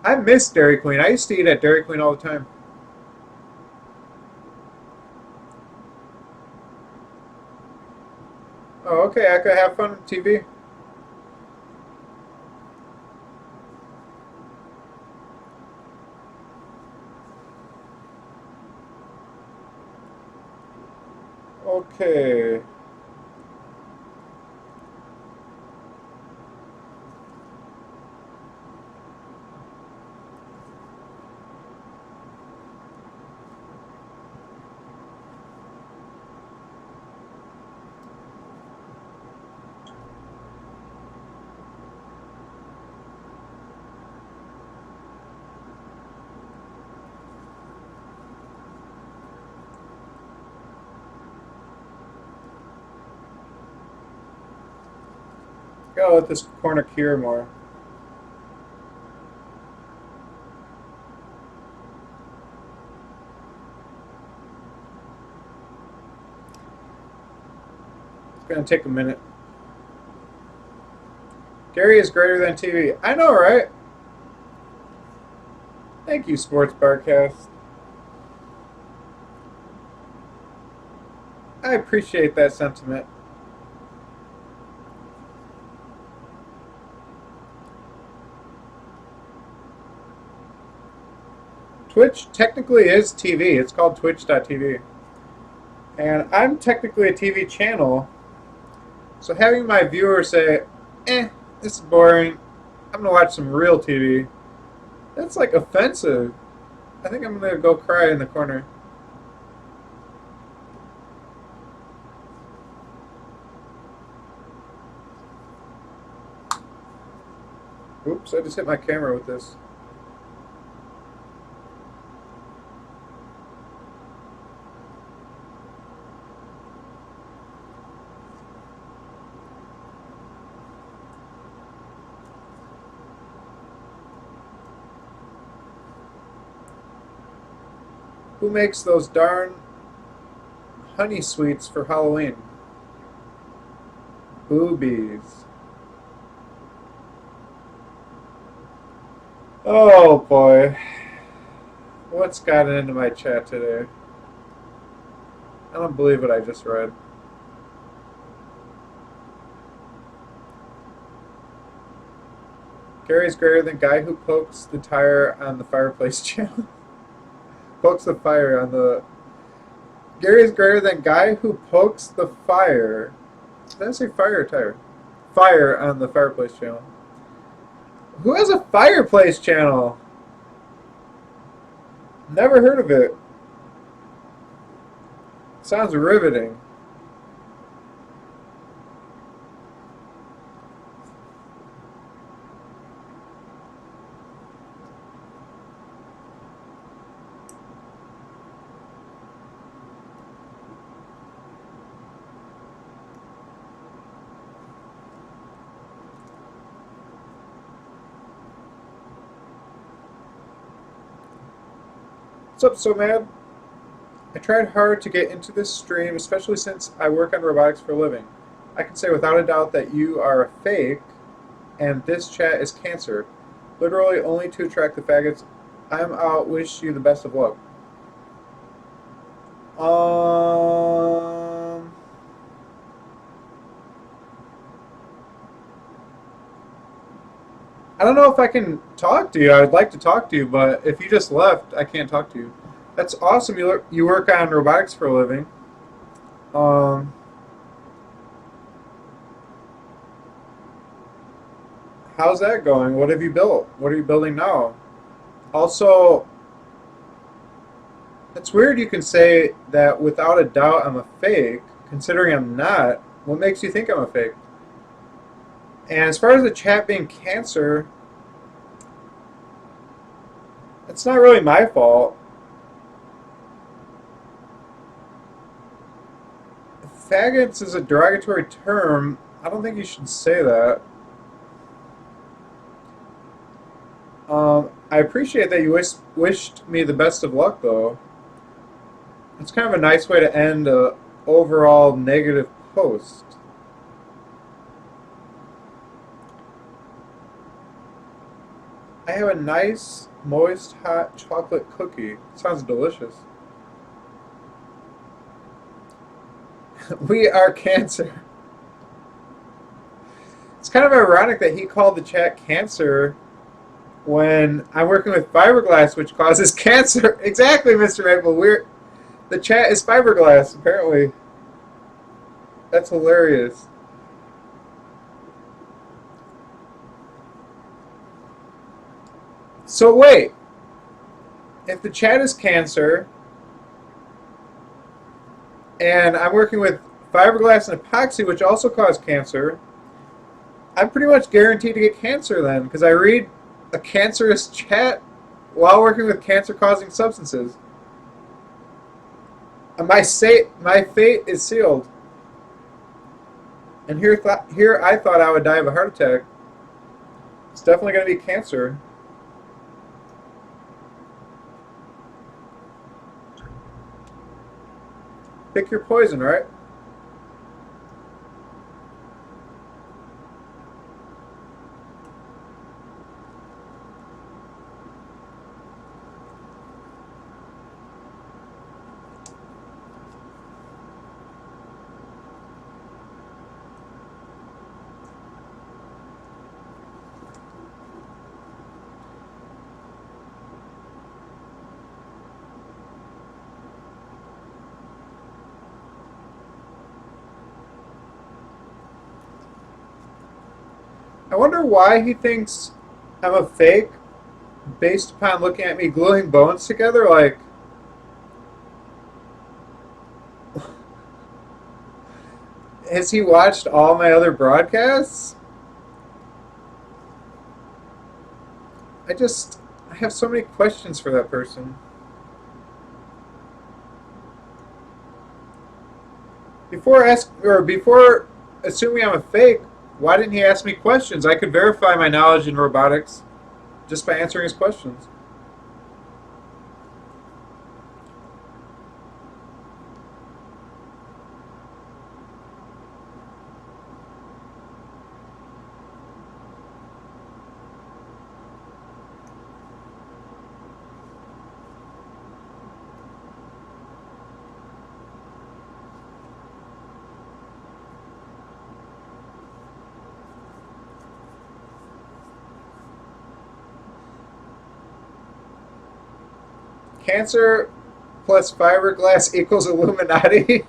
I miss Dairy Queen. I used to eat at Dairy Queen all the time. Oh, okay. I could have fun with TV. Okay. Gotta let this corner cure more. It's gonna take a minute. Gary is greater than TV. I know, right? Thank you, Sports Barcast. I appreciate that sentiment. Twitch technically is TV. It's called twitch.tv. And I'm technically a TV channel. So having my viewers say, this is boring. I'm going to watch some real TV. That's like offensive. I think I'm going to go cry in the corner. Oops, I just hit my camera with this. Who makes those darn honey sweets for Halloween? Boobies. Oh boy. What's gotten into my chat today? I don't believe what I just read. Gary's greater than guy who pokes the tire on the fireplace channel. Pokes the fire on the... Gary's greater than guy who pokes the fire... Did I say fire or tire? Fire on the fireplace channel. Who has a fireplace channel? Never heard of it. Sounds riveting. What's up, so mad? I tried hard to get into this stream, especially since I work on robotics for a living. I can say without a doubt that you are a fake, and this chat is cancer. Literally only to attract the faggots. I'm out. Wish you the best of luck. I don't know if I can talk to you. I would like to talk to you, but if you just left, I can't talk to you. That's awesome. You work on robotics for a living. How's that going? What have you built? What are you building now? Also, it's weird you can say that without a doubt I'm a fake, considering I'm not. What makes you think I'm a fake? And as far as the chat being cancer, it's not really my fault. Faggots is a derogatory term. I don't think you should say that. I appreciate that you wished me the best of luck, though. It's kind of a nice way to end a overall negative post. I have a nice, moist, hot chocolate cookie. Sounds delicious. We are cancer. It's kind of ironic that he called the chat cancer when I'm working with fiberglass, which causes cancer. Exactly, Mr. Maple. The chat is fiberglass, apparently. That's hilarious. So wait, if the chat is cancer, and I'm working with fiberglass and epoxy, which also cause cancer, I'm pretty much guaranteed to get cancer then, because I read a cancerous chat while working with cancer-causing substances. And my fate is sealed. And here I thought I would die of a heart attack. It's definitely going to be cancer. Pick your poison, right? I wonder why he thinks I'm a fake based upon looking at me gluing bones together. Like, has he watched all my other broadcasts? I have so many questions for that person. Before assuming I'm a fake, why didn't he ask me questions? I could verify my knowledge in robotics just by answering his questions. Cancer plus fiberglass equals Illuminati.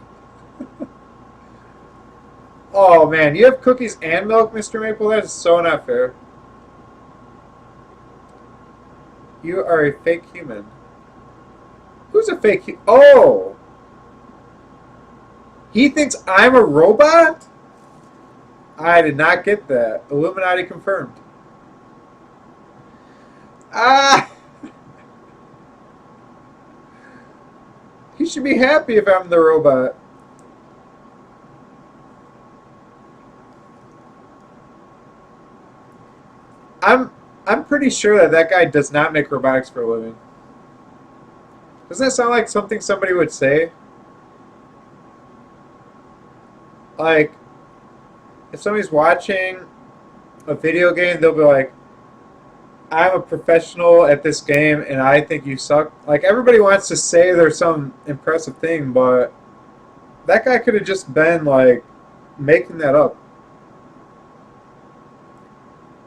Oh man, you have cookies and milk, Mr. Maple? That is so not fair. You are a fake human. Who's a fake Oh! He thinks I'm a robot? I did not get that. Illuminati confirmed. Ah! He should be happy if I'm the robot. I'm I'm pretty sure that that guy does not make robotics for a living. Doesn't that sound like something somebody would say? Like, if somebody's watching a video game, they'll be like, I'm a professional at this game and I think you suck. Like, everybody wants to say there's some impressive thing, but that guy could have just been, like, making that up.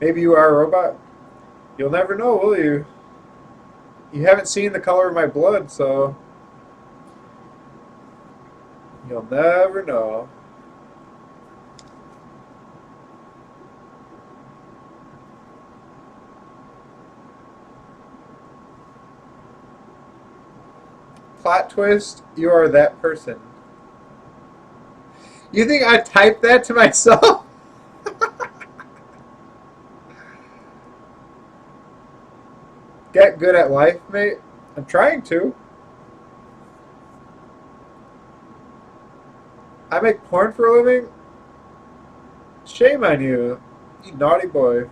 Maybe you are a robot. You'll never know, will you? You haven't seen the color of my blood, so you'll never know. Plot twist, you are that person. You think I typed that to myself? Get good at life, mate? I'm trying to. I make porn for a living? Shame on you, you naughty boy.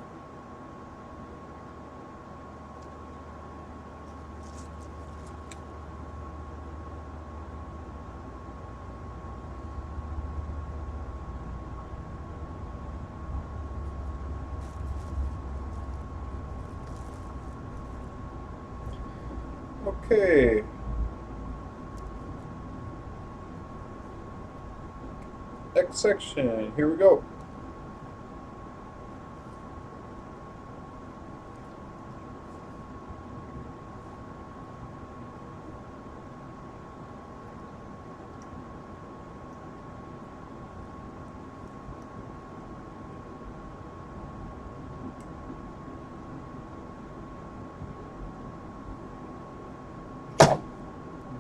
Okay. Next section. Here we go.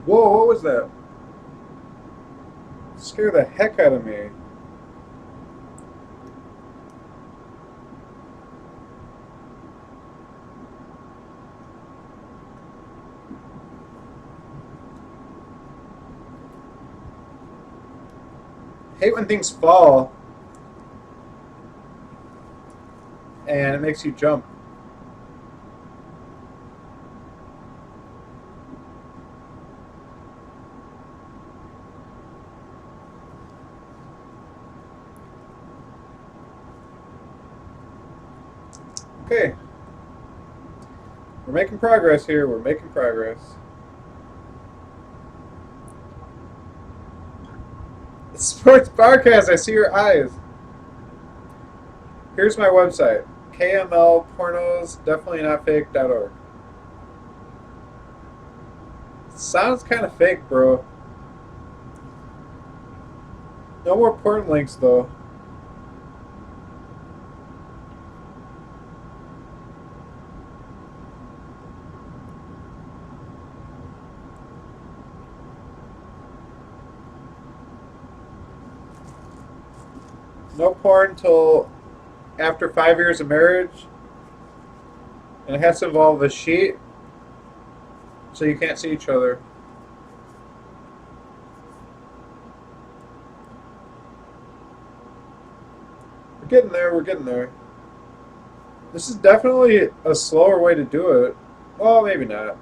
Whoa, what was that? Scare the heck out of me. Hate when things fall. and it makes you jump. Okay. We're making progress here. We're making progress. Sports Barcast, I see your eyes. Here's my website. KMLpornos, definitely not fake.org. Sounds kind of fake, bro. No more porn links, though. No porn until after 5 years of marriage. And it has to involve a sheet so you can't see each other. We're getting there, we're getting there. This is definitely a slower way to do it. Well, maybe not.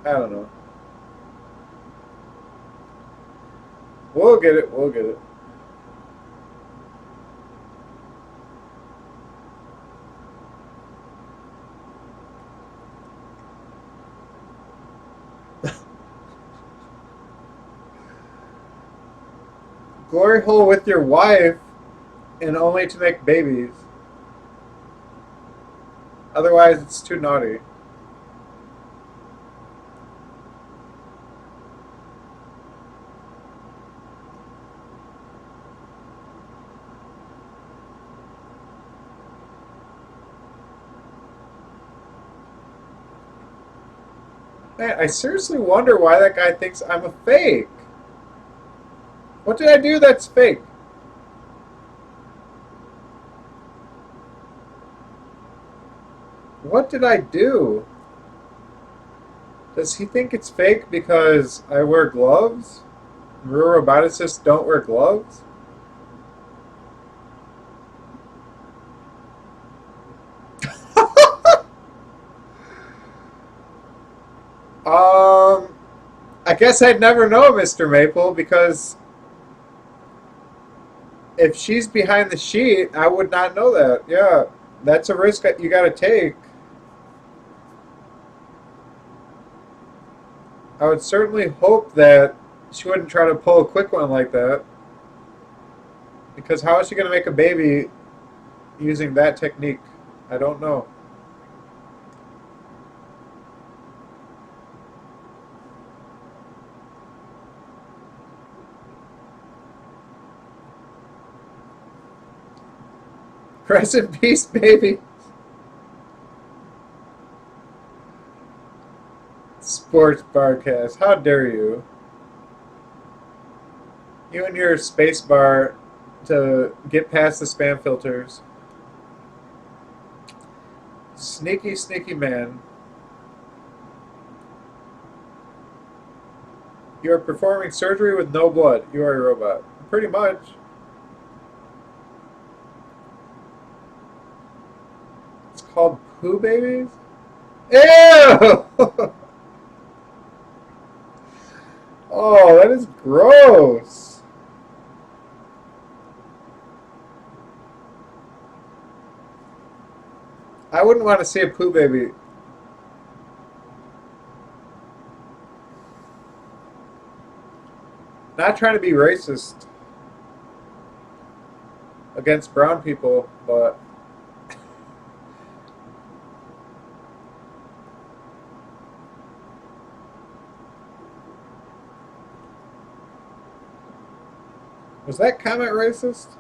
I don't know. We'll get it, we'll get it. Glory hole with your wife and only to make babies. Otherwise, it's too naughty. Man, I seriously wonder why that guy thinks I'm a fake. What did I do that's fake? What did I do? Does he think it's fake because I wear gloves? Real roboticists don't wear gloves? I guess I'd never know, Mr. Maple, because if she's behind the sheet, I would not know that. Yeah, that's a risk that you got to take. I would certainly hope that she wouldn't try to pull a quick one like that. Because how is she going to make a baby using that technique? I don't know. Rest in peace, baby. Sports Barcast. How dare you? You and your space bar to get past the spam filters. Sneaky, sneaky man. You are performing surgery with no blood. You are a robot. Pretty much. It's called poo babies? Ew! Oh, that is gross. I wouldn't want to see a poo baby. Not trying to be racist against brown people, but was that comment racist?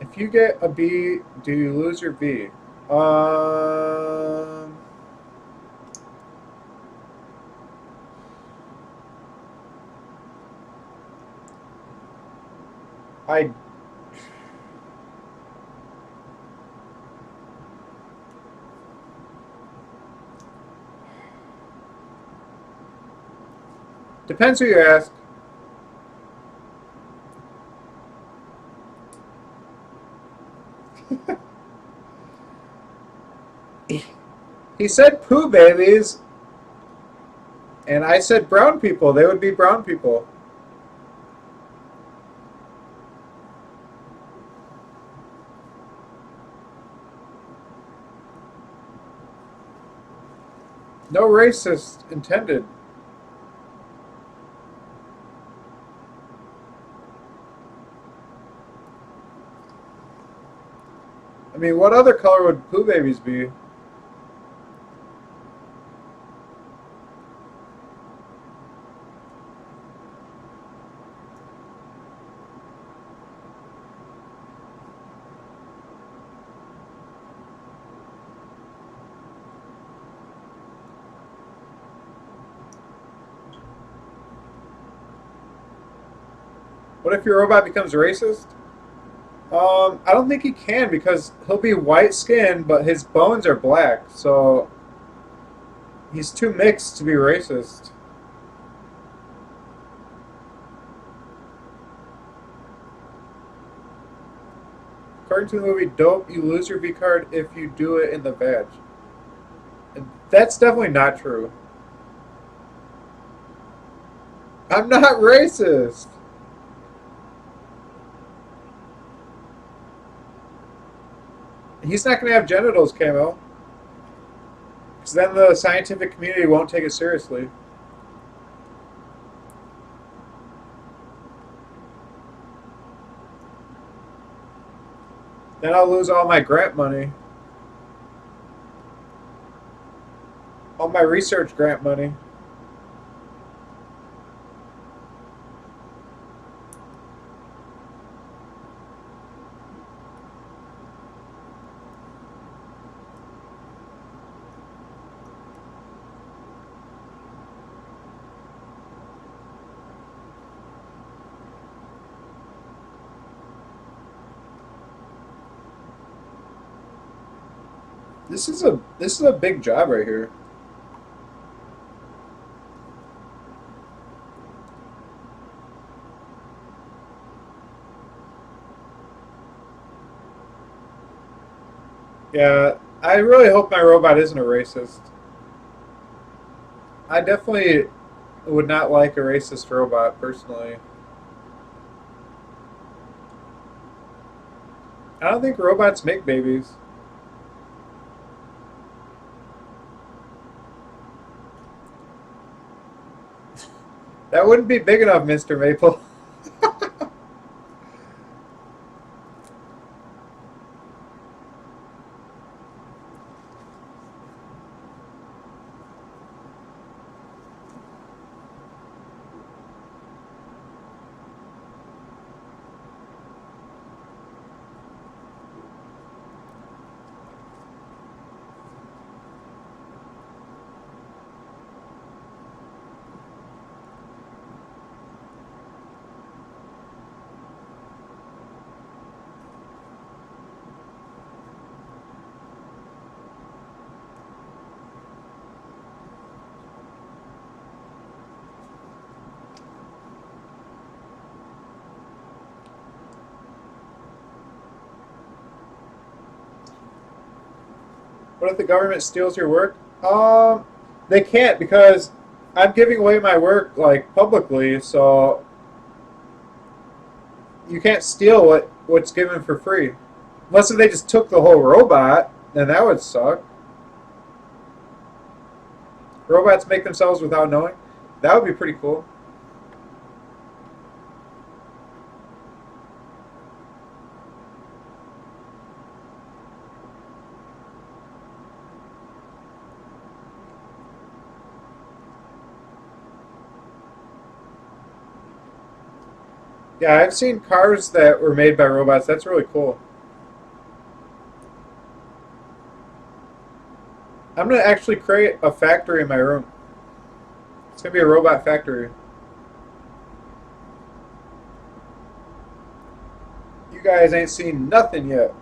If you get a B, do you lose your B? I depends who you ask. He said poo babies, and I said brown people. They would be brown people. No racist intended. I mean, what other color would poo babies be? What if your robot becomes racist? I don't think he can because he'll be white skinned, but his bones are black, so he's too mixed to be racist. According to the movie Dope, you lose your V card if you do it in the badge. And that's definitely not true. I'm not racist. He's not going to have genitals, Camo. Because then the scientific community won't take it seriously. Then I'll lose all my grant money. All my research grant money. This is a big job right here. Yeah, I really hope my robot isn't a racist. I definitely would not like a racist robot personally. I don't think robots make babies. That wouldn't be big enough, Mr. Maple. What if the government steals your work? They can't because I'm giving away my work like publicly, so you can't steal what's given for free. Unless if they just took the whole robot, then that would suck. Robots make themselves without knowing. That would be pretty cool. Yeah, I've seen cars that were made by robots. That's really cool. I'm going to actually create a factory in my room. It's going to be a robot factory. You guys ain't seen nothing yet.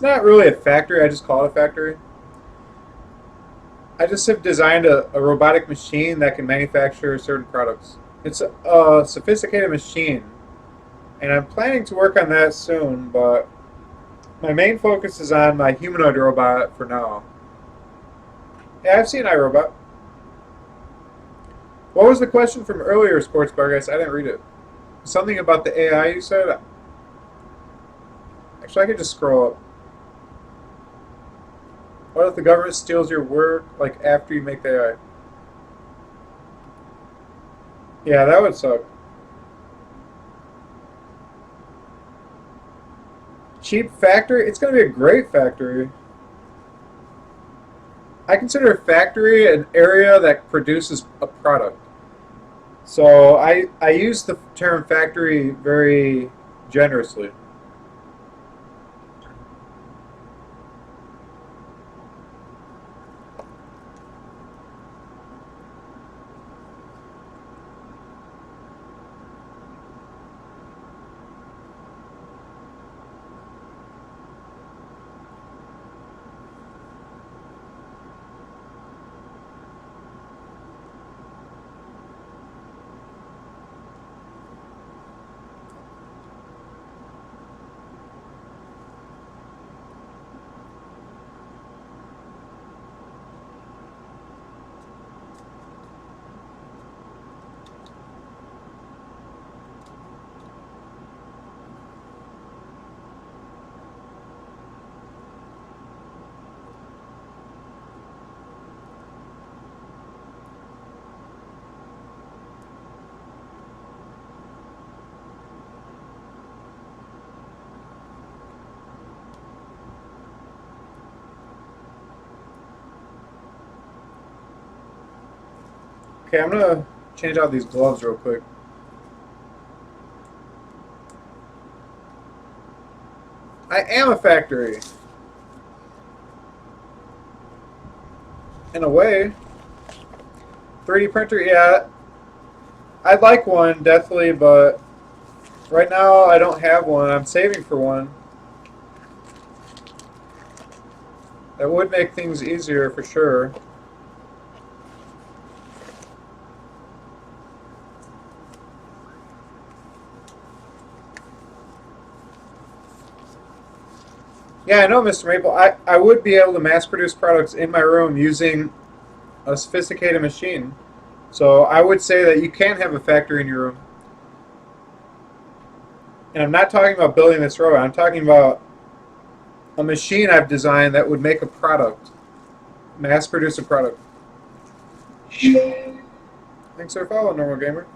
not really a factory. I just call it a factory. I just have designed a robotic machine that can manufacture certain products. It's a sophisticated machine, and I'm planning to work on that soon, but my main focus is on my humanoid robot for now. Yeah, I've seen iRobot. What was the question from earlier, Sports Bar guys? I didn't read it. Something about the AI you said? Actually, I could just scroll up. What if the government steals your work, like after you make the AI? Yeah, that would suck. Cheap factory? It's going to be a great factory. I consider a factory an area that produces a product. So I use the term factory very generously. Okay, I'm going to change out these gloves real quick. I am a factory. In a way. 3D printer, yeah. I'd like one, definitely, but right now I don't have one. I'm saving for one. That would make things easier for sure. Yeah, I know, Mr. Maple. I would be able to mass produce products in my room using a sophisticated machine. So I would say that you can have a factory in your room. And I'm not talking about building this robot. I'm talking about a machine I've designed that would make a product, mass produce a product. Thanks for following, Normal Gamer.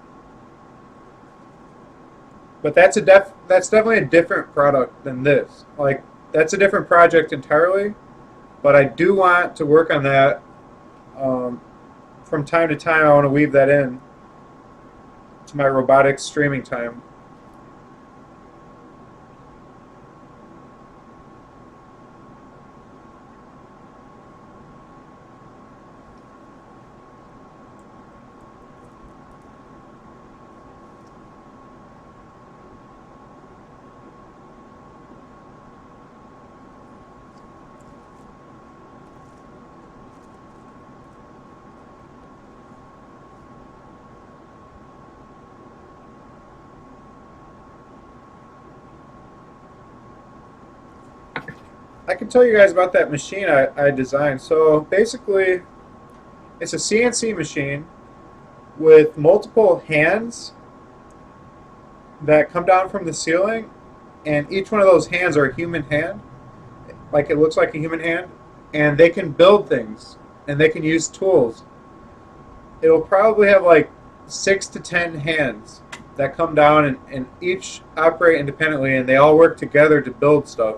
But that's definitely a different product than this. Like that's a different project entirely. But I do want to work on that. From time to time, I want to weave that in to my robotics streaming time. I can tell you guys about that machine I designed. So basically, it's a CNC machine with multiple hands that come down from the ceiling, and each one of those hands are a human hand, like it looks like a human hand, and they can build things and they can use tools. It'll probably have like 6 to 10 hands that come down and each operate independently, and they all work together to build stuff.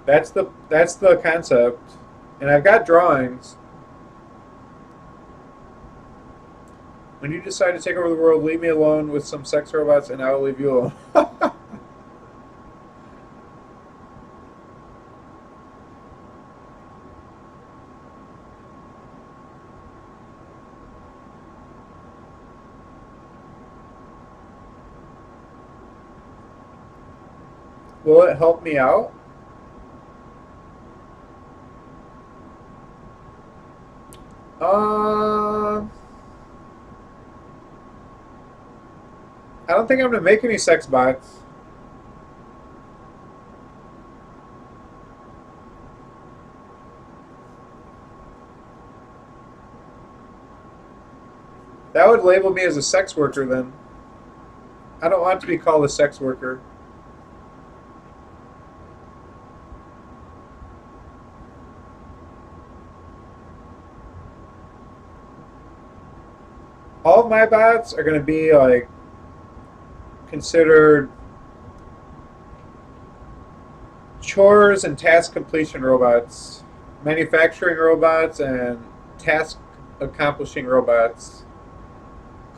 That's the concept, and I've got drawings. When you decide to take over the world, leave me alone with some sex robots, and I will leave you alone. Will it help me out? Um, I don't think I'm gonna make any sex bots. That would label me as a sex worker then. I don't want to be called a sex worker. All of my bots are going to be like considered chores and task completion robots, manufacturing robots, and task accomplishing robots,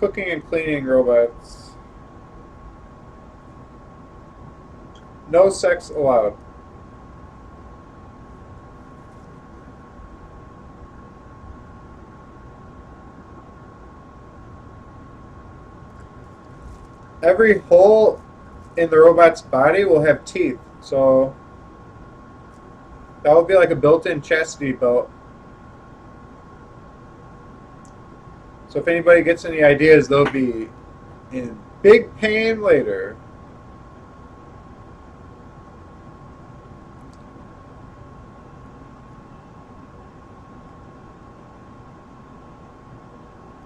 cooking and cleaning robots. No sex allowed. Every hole in the robot's body will have teeth, so that will be like a built-in chastity belt. So if anybody gets any ideas, they'll be in big pain later.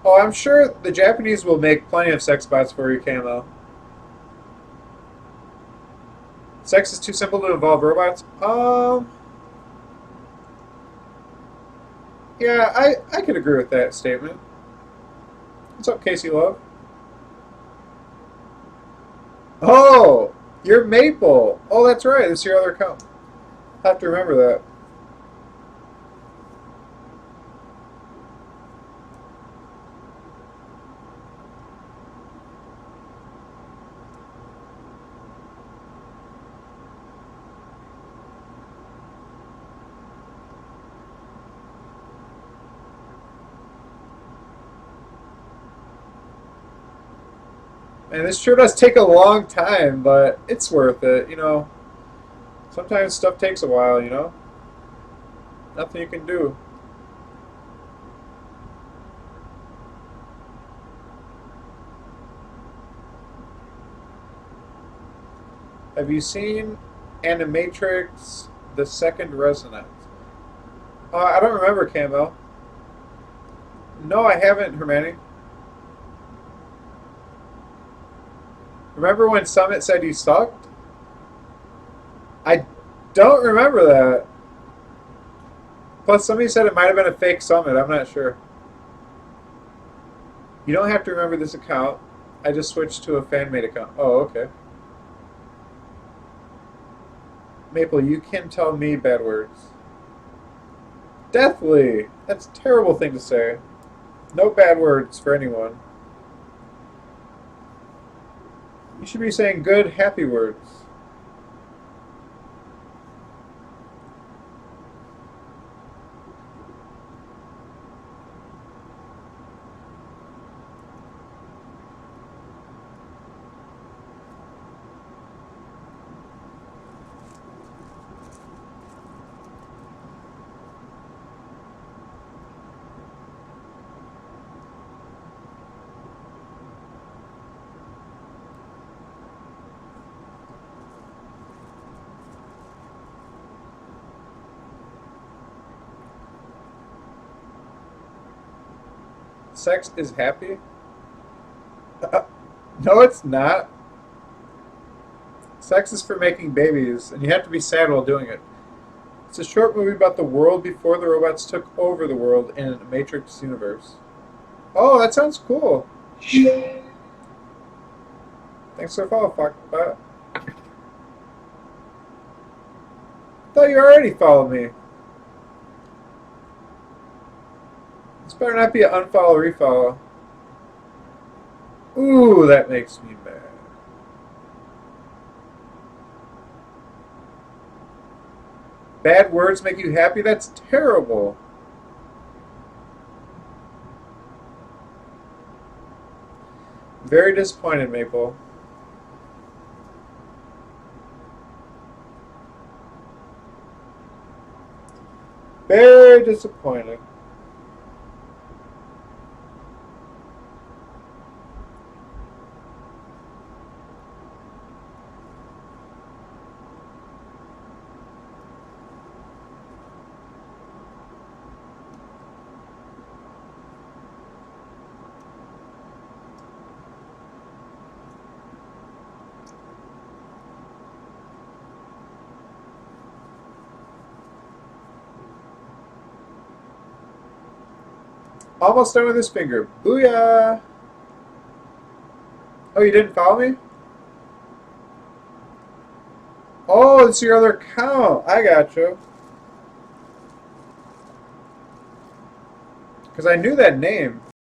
Oh, I'm sure the Japanese will make plenty of sex bots for you, Camo. Sex is too simple to involve robots? Yeah, I could agree with that statement. What's up, Casey Love? Oh, you're Maple. Oh, that's right. This is your other account. I have to remember that. And this sure does take a long time, but it's worth it, you know. Sometimes stuff takes a while, you know. Nothing you can do. Have you seen Animatrix: The Second Resonance? I don't remember, Camo. No, I haven't, Hermione. Remember when Summit said you sucked? I don't remember that. Plus, somebody said it might have been a fake Summit. I'm not sure. You don't have to remember this account. I just switched to a fan-made account. Oh, okay. Maple, you can tell me bad words. Deathly! That's a terrible thing to say. No bad words for anyone. You should be saying good, happy words. Sex is happy? No, it's not. Sex is for making babies, and you have to be sad while doing it. It's a short movie about the world before the robots took over the world in a Matrix universe. Oh, that sounds cool. Thanks for the follow, fuck. Thought you already followed me. This better not be an unfollow refollow. Ooh, that makes me mad. Bad words make you happy? That's terrible. Very disappointed, Maple. Very disappointing. Almost done with this finger. Booyah! Oh, you didn't follow me? Oh, it's your other account. I got you. Because I knew that name.